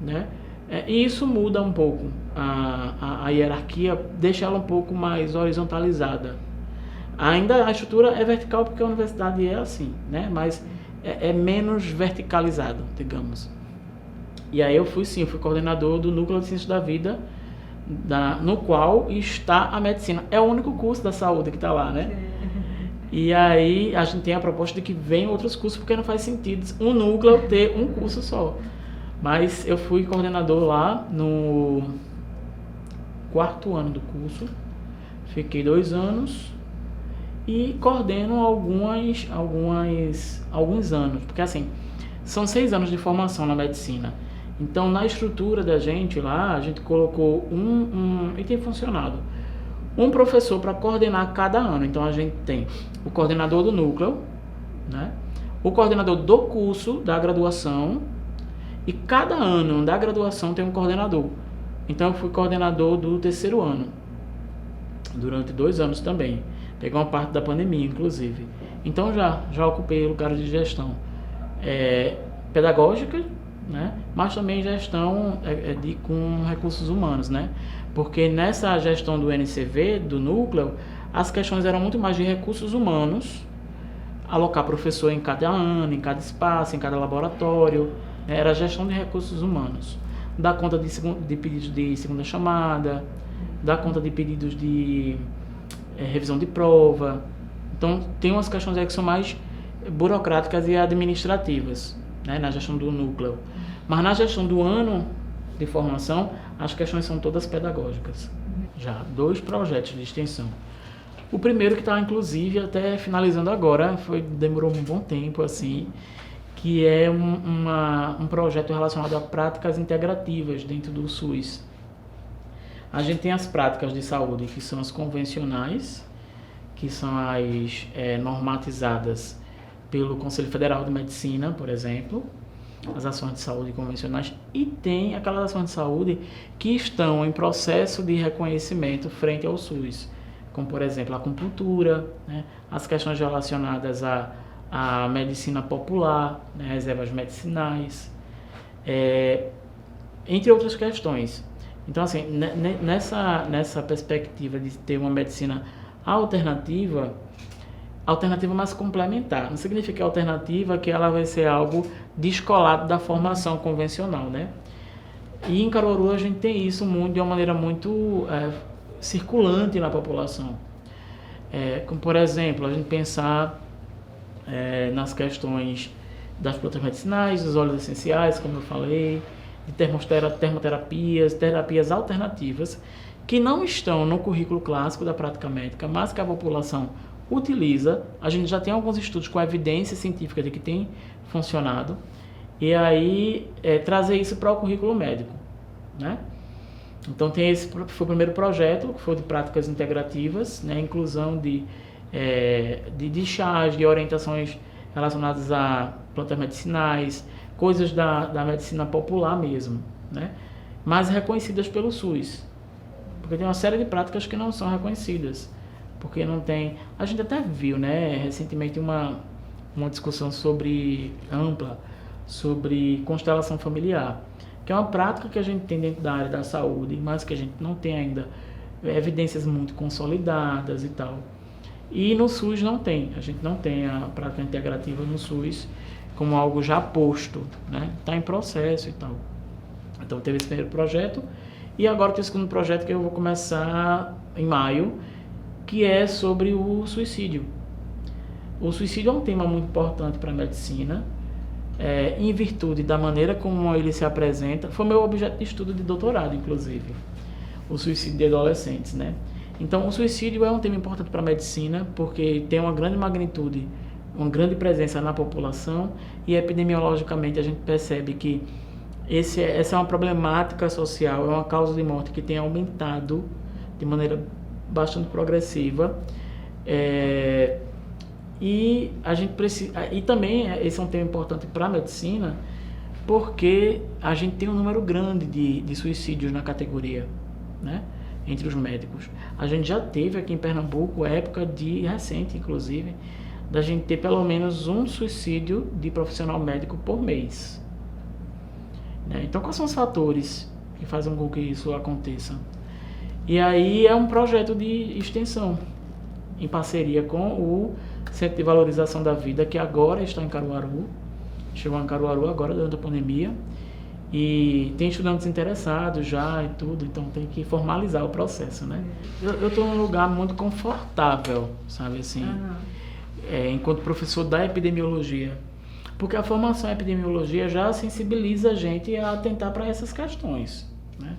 né? E isso muda um pouco a hierarquia, deixa ela um pouco mais horizontalizada. Ainda a estrutura é vertical porque a universidade é assim, né? Mas é menos verticalizado, digamos. E aí eu fui coordenador do Núcleo de Ciências da Vida, no qual está a medicina. É o único curso da saúde que está lá, né? E aí a gente tem a proposta de que venham outros cursos, porque não faz sentido um núcleo ter um curso só. Mas eu fui coordenador lá no 4º ano do curso, fiquei 2 anos e coordeno alguns anos, porque assim, são 6 anos de formação na medicina. Então, na estrutura da gente lá, a gente colocou e tem funcionado, um professor para coordenar cada ano. Então, a gente tem o coordenador do núcleo, né? O coordenador do curso, da graduação, e cada ano da graduação tem um coordenador. Então, eu fui coordenador do 3º ano, durante 2 anos também. Peguei uma parte da pandemia, inclusive. Então, já ocupei lugares de gestão pedagógica, né? Mas também gestão com recursos humanos, né? Porque nessa gestão do NCV, do núcleo, as questões eram muito mais de recursos humanos, alocar professor em cada ano, em cada espaço, em cada laboratório, né? Era a gestão de recursos humanos, dar conta de pedidos de segunda chamada, dar conta de pedidos de revisão de prova. Então tem umas questões aí que são mais burocráticas e administrativas, né? Na gestão do núcleo. Mas na gestão do ano de formação, as questões são todas pedagógicas. Já 2 projetos de extensão. O primeiro que está, inclusive, até finalizando agora, demorou um bom tempo, assim, que é um projeto relacionado a práticas integrativas dentro do SUS. A gente tem as práticas de saúde, que são as convencionais, que são as normatizadas pelo Conselho Federal de Medicina, por exemplo, as ações de saúde convencionais, e tem aquelas ações de saúde que estão em processo de reconhecimento frente ao SUS, como, por exemplo, a acupuntura, né, as questões relacionadas à medicina popular, né, as ervas medicinais, entre outras questões. Então, assim, nessa perspectiva de ter uma medicina alternativa, alternativa mais complementar. Não significa alternativa que ela vai ser algo descolado da formação convencional, né? E em Caruaru a gente tem isso muito, de uma maneira muito circulante na população. Como, por exemplo, a gente pensar nas questões das plantas medicinais, dos óleos essenciais, como eu falei, de termoterapias, terapias alternativas, que não estão no currículo clássico da prática médica, mas que a população utiliza. A gente já tem alguns estudos com evidência científica de que tem funcionado, e aí trazer isso para o currículo médico, né? Então foi o primeiro projeto, que foi de práticas integrativas, né? Inclusão de chás, de orientações relacionadas a plantas medicinais, coisas da medicina popular mesmo, né? Mas reconhecidas pelo SUS, porque tem uma série de práticas que não são reconhecidas, porque não tem. A gente até viu, né, recentemente uma discussão ampla sobre constelação familiar, que é uma prática que a gente tem dentro da área da saúde, mas que a gente não tem ainda evidências muito consolidadas e tal. E no SUS não tem, a gente não tem a prática integrativa no SUS como algo já posto, né? Está em processo e tal. Então teve esse primeiro projeto, e agora tem o segundo projeto que eu vou começar em maio, que é sobre o suicídio. O suicídio é um tema muito importante para a medicina, em virtude da maneira como ele se apresenta. Foi meu objeto de estudo de doutorado, inclusive, o suicídio de adolescentes, né? Então, o suicídio é um tema importante para a medicina, porque tem uma grande magnitude, uma grande presença na população, e epidemiologicamente a gente percebe que essa é uma problemática social, é uma causa de morte que tem aumentado de maneira bastante progressiva. E a gente precisa, e também esse é um tema importante para a medicina, porque a gente tem um número grande de suicídios na categoria, né, entre os médicos. A gente já teve aqui em Pernambuco, época recente inclusive, da gente ter pelo menos um suicídio de profissional médico por mês, né? Então, quais são os fatores que fazem com que isso aconteça? E aí é um projeto de extensão, em parceria com o Centro de Valorização da Vida, que agora está em Caruaru, chegou em Caruaru agora durante a pandemia, e tem estudantes interessados já e tudo, então tem que formalizar o processo, né? Eu estou num lugar muito confortável, sabe assim, enquanto professor da epidemiologia, porque a formação em epidemiologia já sensibiliza a gente a atentar para essas questões, né?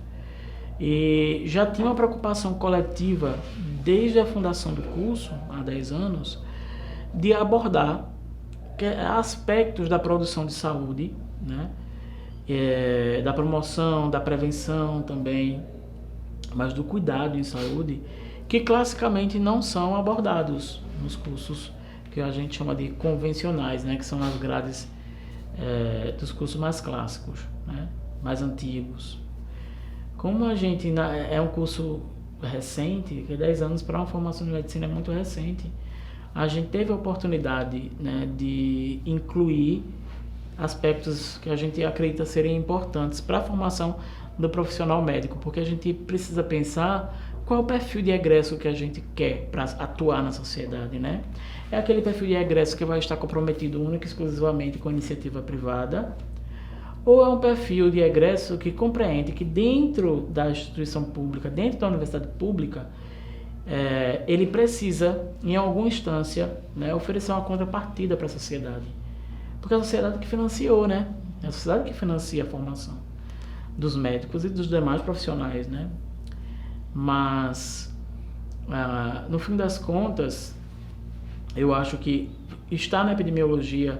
E já tinha uma preocupação coletiva desde a fundação do curso, há 10 anos, de abordar aspectos da produção de saúde, né? Da promoção, da prevenção também, mas do cuidado em saúde, que classicamente não são abordados nos cursos que a gente chama de convencionais, né? Que são as grades dos cursos mais clássicos, né? Mais antigos. Como a gente é um curso recente, que 10 anos para uma formação de medicina é muito recente, a gente teve a oportunidade, né, de incluir aspectos que a gente acredita serem importantes para a formação do profissional médico, porque a gente precisa pensar qual é o perfil de egresso que a gente quer para atuar na sociedade, né? É aquele perfil de egresso que vai estar comprometido única e exclusivamente com a iniciativa privada, ou é um perfil de egresso que compreende que dentro da instituição pública, dentro da universidade pública, ele precisa, em alguma instância, né, oferecer uma contrapartida para a sociedade. Porque é a sociedade que financiou, né? É a sociedade que financia a formação dos médicos e dos demais profissionais, né? Mas, no fim das contas, eu acho que estar na epidemiologia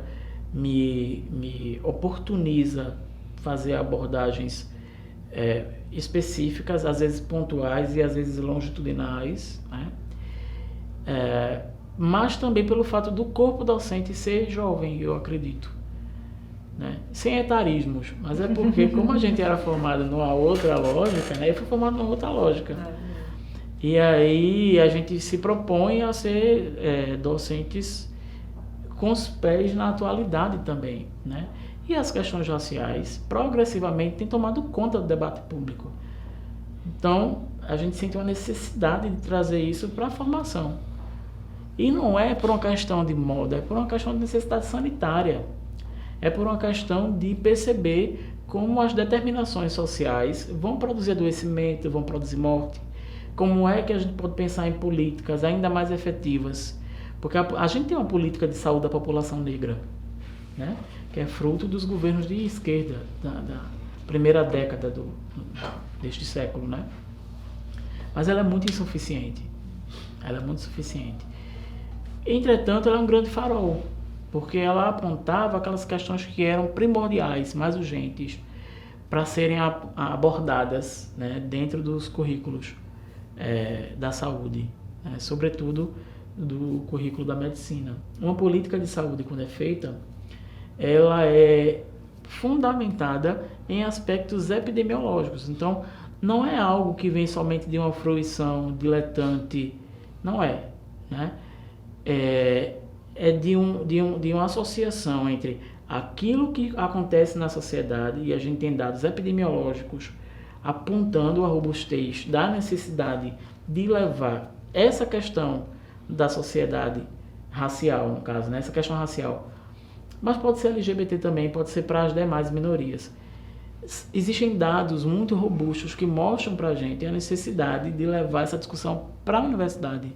me oportuniza fazer abordagens específicas, às vezes pontuais e às vezes longitudinais, né? Mas também pelo fato do corpo docente ser jovem, eu acredito, né? Sem etarismos, mas é porque como a gente era formado numa outra lógica, né? Eu fui formado numa outra lógica. E aí a gente se propõe a ser docentes com os pés na atualidade também, né? E as questões raciais progressivamente têm tomado conta do debate público. Então, a gente sente uma necessidade de trazer isso para a formação. E não é por uma questão de moda, é por uma questão de necessidade sanitária. É por uma questão de perceber como as determinações sociais vão produzir adoecimento, vão produzir morte. Como é que a gente pode pensar em políticas ainda mais efetivas? Porque a gente tem uma política de saúde da população negra, né? Que é fruto dos governos de esquerda, da primeira década deste século, né? Mas ela é muito insuficiente. Ela é muito insuficiente. Entretanto, ela é um grande farol, porque ela apontava aquelas questões que eram primordiais, mais urgentes, para serem abordadas, né, dentro dos currículos da saúde, né, sobretudo do currículo da medicina. Uma política de saúde, quando é feita, ela é fundamentada em aspectos epidemiológicos. Então, não é algo que vem somente de uma fruição diletante, não é, né? É de uma associação entre aquilo que acontece na sociedade, e a gente tem dados epidemiológicos apontando a robustez da necessidade de levar essa questão da sociedade racial, no caso, né? Essa questão racial, mas pode ser LGBT também, pode ser para as demais minorias. Existem dados muito robustos que mostram para a gente a necessidade de levar essa discussão para a universidade,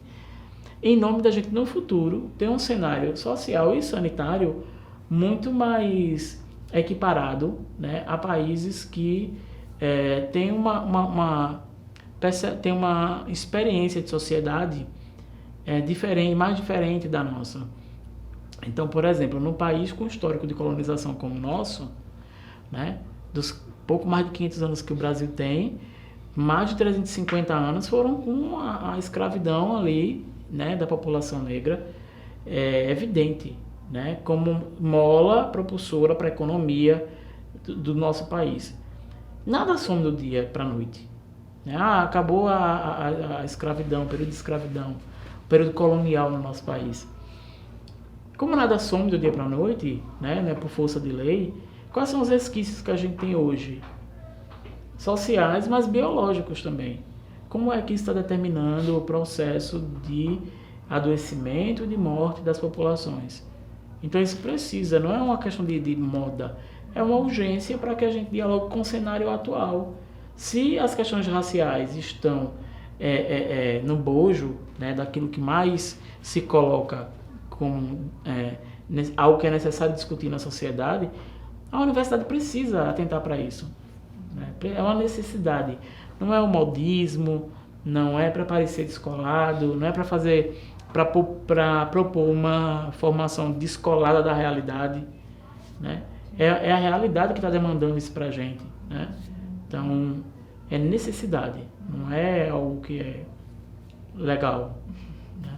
em nome da gente no futuro ter um cenário social e sanitário muito mais equiparado, né, a países que têm tem uma experiência de sociedade diferente, mais diferente da nossa. Então, por exemplo, num país com histórico de colonização como o nosso, né, dos pouco mais de 500 anos que o Brasil tem, mais de 350 anos foram com a escravidão ali, né, da população negra, evidente, né, como mola propulsora para a economia do nosso país. Nada some do dia para a noite. Né? Acabou a escravidão, o período de escravidão, o período colonial no nosso país. Como nada some do dia para a noite, né, por força de lei, quais são os resquícios que a gente tem hoje? Sociais, mas biológicos também. Como é que isso está determinando o processo de adoecimento e de morte das populações? Então isso precisa, não é uma questão de moda, é uma urgência para que a gente dialogue com o cenário atual. Se as questões raciais estão no bojo, né, daquilo que mais se coloca como algo que é necessário discutir na sociedade, a universidade precisa atentar para isso. Né? É uma necessidade. Não é um modismo, não é para parecer descolado, não é para propor uma formação descolada da realidade. Né? É a realidade que está demandando isso para a gente. Né? Então, é necessidade, não é algo que é legal, né?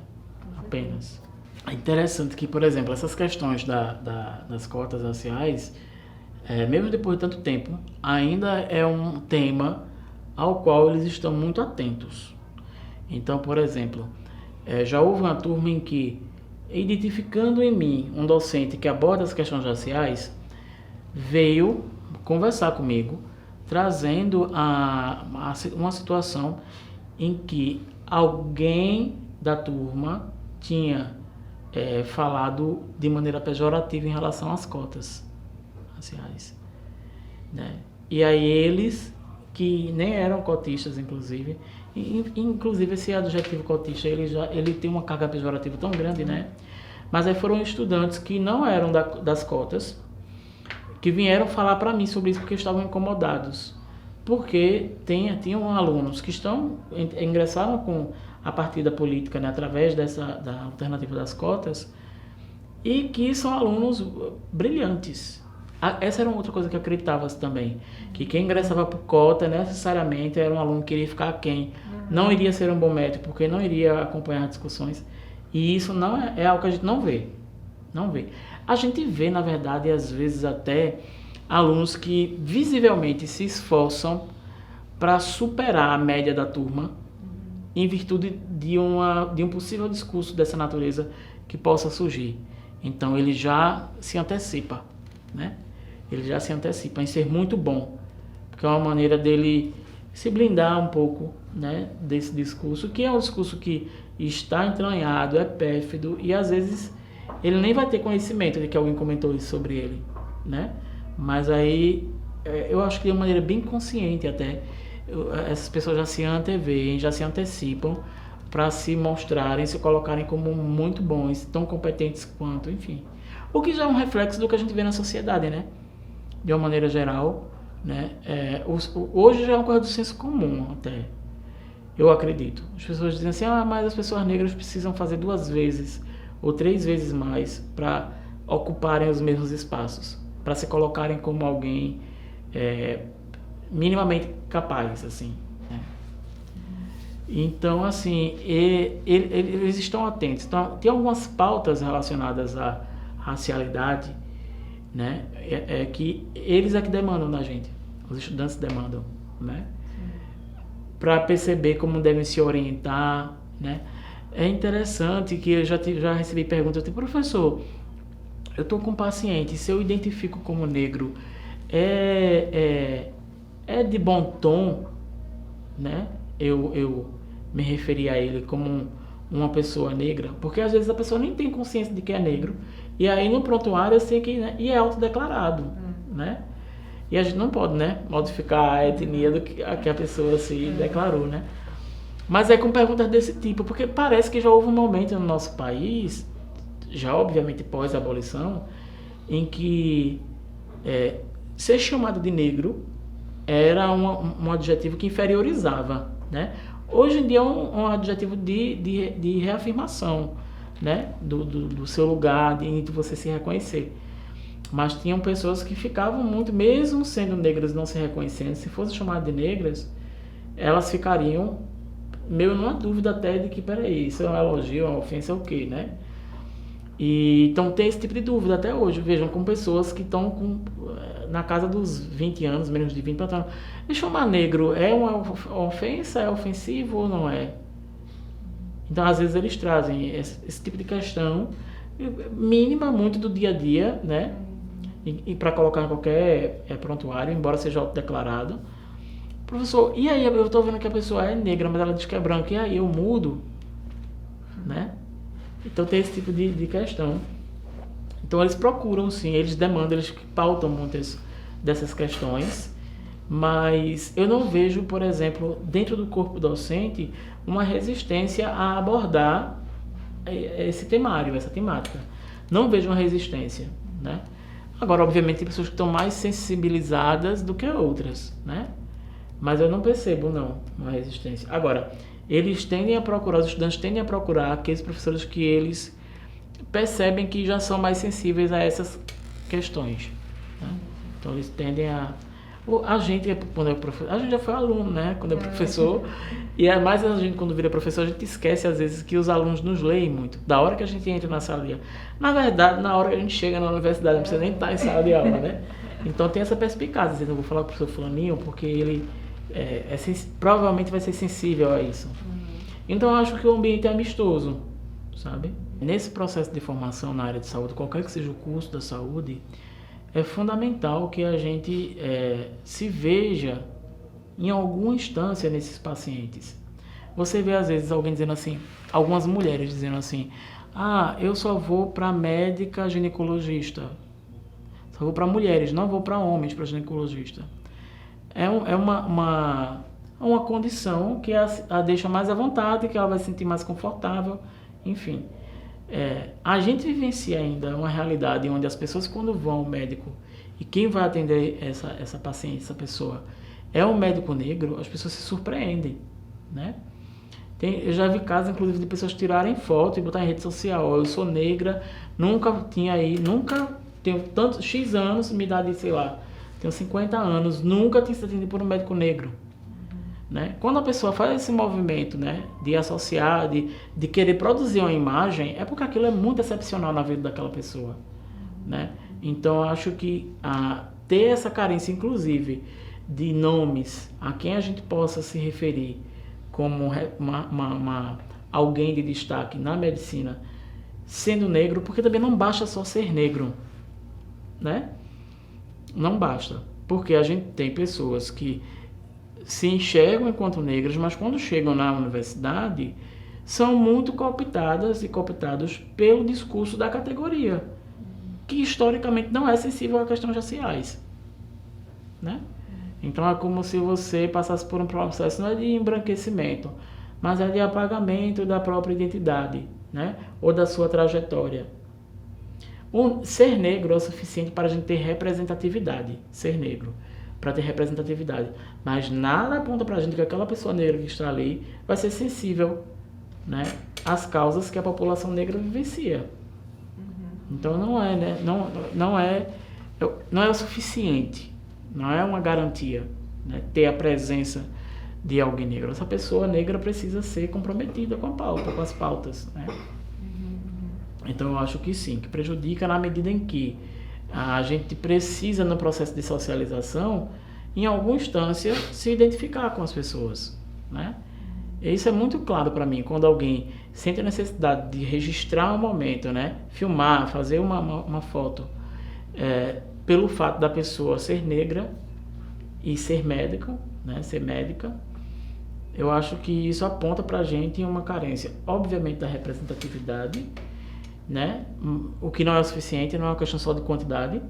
Apenas. É interessante que, por exemplo, essas questões das cotas raciais, mesmo depois de tanto tempo, ainda é um tema ao qual eles estão muito atentos. Então, por exemplo, já houve uma turma em que, identificando em mim um docente que aborda as questões raciais, veio conversar comigo, trazendo uma situação em que alguém da turma tinha falado de maneira pejorativa em relação às cotas raciais, né? E aí eles, que nem eram cotistas, inclusive esse adjetivo cotista, ele tem uma carga pejorativa tão grande, né? Mas aí foram estudantes que não eram das cotas, que vieram falar para mim sobre isso porque estavam incomodados, porque tinham alunos que ingressaram a partir da política, né, através da alternativa das cotas, e que são alunos brilhantes. Essa era outra coisa que eu acreditava também, que quem ingressava por cota necessariamente era um aluno que iria ficar aquém, não iria ser um bom médico, porque não iria acompanhar as discussões, e isso não é algo que a gente não vê. A gente vê, na verdade, às vezes até alunos que visivelmente se esforçam para superar a média da turma em virtude de um possível discurso dessa natureza que possa surgir. Então ele já se antecipa, né? Ele já se antecipa em ser muito bom, porque é uma maneira dele se blindar um pouco, né, desse discurso, que é um discurso que está entranhado, é pérfido, e às vezes ele nem vai ter conhecimento de que alguém comentou isso sobre ele, né? Mas aí eu acho que de uma maneira bem consciente até, essas pessoas já se anteveem, já se antecipam para se mostrarem, se colocarem como muito bons, tão competentes quanto, enfim. O que já é um reflexo do que a gente vê na sociedade, né? De uma maneira geral, né? Hoje já é uma coisa do senso comum até, eu acredito. As pessoas dizem assim, mas as pessoas negras precisam fazer 2 vezes ou 3 vezes mais para ocuparem os mesmos espaços, para se colocarem como alguém minimamente capaz, assim, né? Então, assim, eles estão atentos. Então, tem algumas pautas relacionadas à racialidade, né? Que eles é que demandam da gente, os estudantes demandam, né? Para perceber como devem se orientar, né? É interessante que eu já recebi perguntas tipo, professor, eu estou com um paciente, se eu identifico como negro, é de bom tom, né? Eu me referir a ele como uma pessoa negra, porque às vezes a pessoa nem tem consciência de que é negro, e aí no prontuário eu sei que, né, e é autodeclarado, né? E a gente não pode, né, modificar a etnia do que a pessoa se declarou, né? Mas é com perguntas desse tipo, porque parece que já houve um momento no nosso país, já obviamente pós-abolição, em que ser chamado de negro era um adjetivo que inferiorizava, né? Hoje em dia é um adjetivo de reafirmação, né? Do seu lugar, de você se reconhecer. Mas tinham pessoas que ficavam muito, mesmo sendo negras não se reconhecendo, se fosse chamado de negras, elas ficariam meio numa dúvida até de que, peraí, isso é um elogio, uma ofensa, é o quê, né? E, então tem esse tipo de dúvida até hoje. Vejam, com pessoas que estão na casa dos 20 anos, menos de 20, perguntando, me chamar negro é uma ofensa, é ofensivo ou não é? Então, às vezes, eles trazem esse tipo de questão mínima, muito do dia a dia, né? E para colocar em qualquer prontuário, embora seja autodeclarado. Professor, e aí eu estou vendo que a pessoa é negra, mas ela diz que é branca, e aí eu mudo, né? Então tem esse tipo de questão. Então eles procuram sim, eles demandam, eles pautam muitas dessas questões, mas eu não vejo, por exemplo, dentro do corpo docente, uma resistência a abordar esse temário, essa temática. Não vejo uma resistência, né? Agora, obviamente, tem pessoas que estão mais sensibilizadas do que outras, né? Mas eu não percebo, não, uma resistência. Agora, eles tendem a procurar, os estudantes tendem a procurar aqueles professores que eles percebem que já são mais sensíveis a essas questões, né? Então, eles tendem a... A gente, quando é professor, a gente já foi aluno, né? Quando é professor, e é mais a gente, quando vira professor, a gente esquece, às vezes, que os alunos nos leem muito. Da hora que a gente entra na sala de aula. Na verdade, na hora que a gente chega na universidade, não precisa nem estar em sala de aula, né? Então, tem essa perspicácia. Dizendo, eu vou falar com o professor fulaninho, porque ele provavelmente vai ser sensível a isso. Então, eu acho que o ambiente é amistoso, sabe? Nesse processo de formação na área de saúde, qualquer que seja o curso da saúde, é fundamental que a gente se veja em alguma instância nesses pacientes. Você vê às vezes alguém dizendo assim, algumas mulheres dizendo assim, eu só vou para médica ginecologista. Só vou para mulheres, não vou para homens, para ginecologista. É uma condição que a deixa mais à vontade, que ela vai se sentir mais confortável, enfim. A gente vivencia ainda uma realidade onde as pessoas, quando vão ao médico e quem vai atender essa paciente, essa pessoa, é um médico negro, as pessoas se surpreendem, né? Eu já vi casos, inclusive, de pessoas tirarem foto e botar em rede social. Eu sou negra, nunca tenho tantos X anos, me idade, sei lá, tenho 50 anos, nunca tinha sido atendido por um médico negro. Né? Quando a pessoa faz esse movimento, né, de associar, de querer produzir uma imagem, é porque aquilo é muito excepcional na vida daquela pessoa, né? Então eu acho que ter essa carência, inclusive, de nomes a quem a gente possa se referir como alguém de destaque na medicina, sendo negro, porque também não basta só ser negro, né? Não basta, porque a gente tem pessoas que se enxergam enquanto negras, mas quando chegam na universidade são muito cooptadas e cooptados pelo discurso da categoria, que historicamente não é sensível a questões raciais, né? Então é como se você passasse por um processo não é de embranquecimento, mas é de apagamento da própria identidade, né? Ou da sua trajetória. Ser negro é o suficiente para a gente ter representatividade, ser negro, para ter representatividade, mas nada aponta para a gente que aquela pessoa negra que está ali vai ser sensível, né, às causas que a população negra vivencia. Então não é, né? Não é o suficiente, não é uma garantia, né, ter a presença de alguém negro. Essa pessoa negra precisa ser comprometida com a pauta, com as pautas, né? Então eu acho que sim, que prejudica na medida em que a gente precisa, no processo de socialização, em alguma instância, se identificar com as pessoas, né? E isso é muito claro para mim, quando alguém sente a necessidade de registrar um momento, né? Filmar, fazer uma foto, pelo fato da pessoa ser negra e ser médico, né? Ser médica, eu acho que isso aponta para a gente uma carência, obviamente, da representatividade, né? O que não é o suficiente, não é uma questão só de quantidade,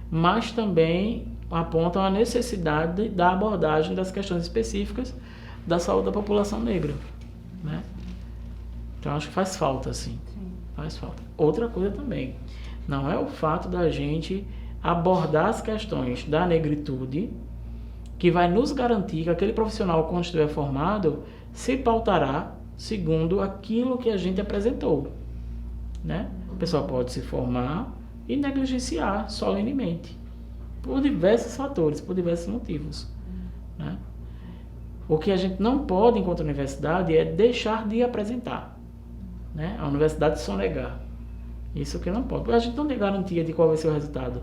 mas também aponta a necessidade da abordagem das questões específicas da saúde da população negra, né? Então acho que faz falta, sim. Faz falta. Outra coisa também, não é o fato da gente abordar as questões da negritude que vai nos garantir que aquele profissional, quando estiver formado, se pautará segundo aquilo que a gente apresentou, né? A pessoa pode se formar e negligenciar solenemente, por diversos fatores, por diversos motivos, né? O que a gente não pode, enquanto universidade, é deixar de apresentar, né? A universidade sonegar. Isso que não pode. A gente não tem garantia de qual vai ser o resultado,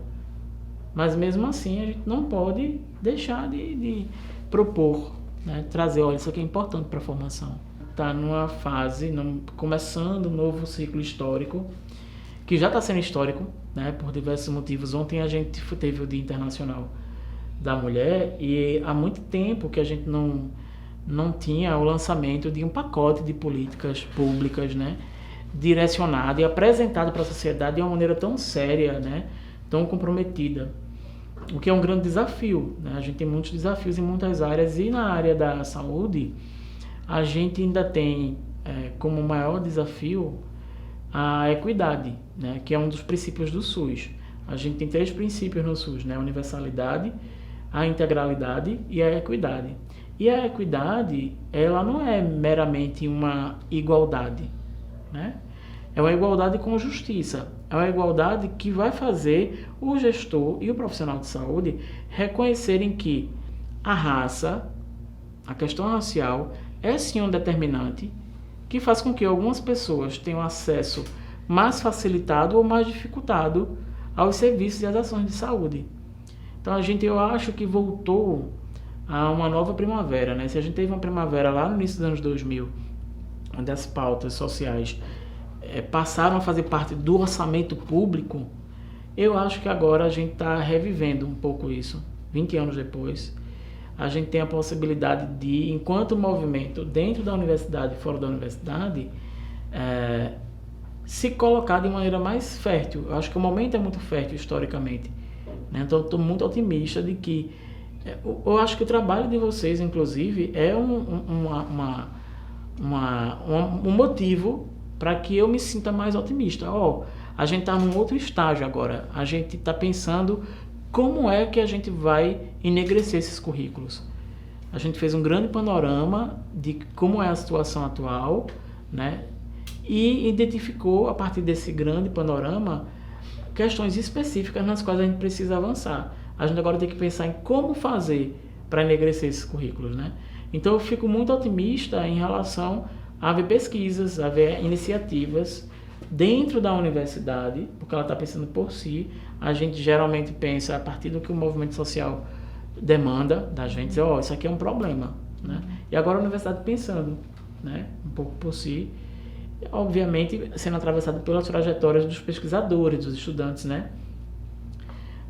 mas mesmo assim a gente não pode deixar de propor, né? Trazer, olha, isso aqui é importante para a formação. Está numa fase, começando um novo ciclo histórico, que já está sendo histórico, né, por diversos motivos. Ontem a gente teve o Dia Internacional da Mulher e há muito tempo que a gente não tinha o lançamento de um pacote de políticas públicas, né, direcionado e apresentado para a sociedade de uma maneira tão séria, né, tão comprometida, o que é um grande desafio, né? A gente tem muitos desafios em muitas áreas e na área da saúde a gente ainda tem como maior desafio a equidade, né, que é um dos princípios do SUS. A gente tem 3 princípios no SUS, né, a universalidade, a integralidade e a equidade. E a equidade, ela não é meramente uma igualdade, né? É uma igualdade com justiça. É uma igualdade que vai fazer o gestor e o profissional de saúde reconhecerem que a raça, a questão racial, é sim um determinante que faz com que algumas pessoas tenham acesso mais facilitado ou mais dificultado aos serviços e às ações de saúde. Então eu acho que voltou a uma nova primavera, né? Se a gente teve uma primavera lá no início dos anos 2000, onde as pautas sociais passaram a fazer parte do orçamento público, eu acho que agora a gente está revivendo um pouco isso, 20 anos depois. A gente tem a possibilidade de, enquanto movimento, dentro da universidade e fora da universidade, se colocar de maneira mais fértil. Eu acho que o momento é muito fértil historicamente, né? Então, estou muito otimista de que... Eu acho que o trabalho de vocês, inclusive, é um motivo para que eu me sinta mais otimista. A gente está num outro estágio agora. A gente está pensando como é que a gente vai enegrecer esses currículos. A gente fez um grande panorama de como é a situação atual, né? E identificou, a partir desse grande panorama, questões específicas nas quais a gente precisa avançar. A gente agora tem que pensar em como fazer para enegrecer esses currículos, né? Então eu fico muito otimista em relação a ver pesquisas, a ver iniciativas dentro da universidade, porque ela está pensando por si. A gente geralmente pensa a partir do que o movimento social demanda da gente, dizer, isso aqui é um problema, né? E agora a universidade pensando, né, um pouco por si, obviamente sendo atravessado pelas trajetórias dos pesquisadores, dos estudantes, né?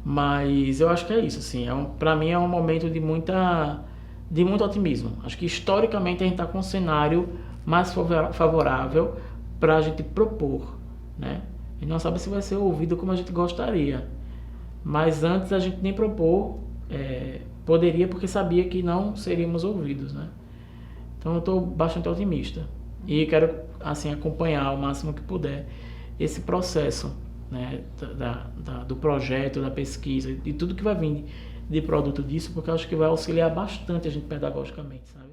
Mas eu acho que é isso, assim, para mim é um momento de muita de muito otimismo. Acho que historicamente a gente está com um cenário mais favorável para a gente propor, né? A gente não sabe se vai ser ouvido como a gente gostaria, mas antes a gente nem propor poderia, porque sabia que não seríamos ouvidos, né? Então eu estou bastante otimista e quero assim acompanhar o máximo que puder esse processo, né, do projeto, da pesquisa e tudo que vai vir de produto disso, porque eu acho que vai auxiliar bastante a gente pedagogicamente, sabe?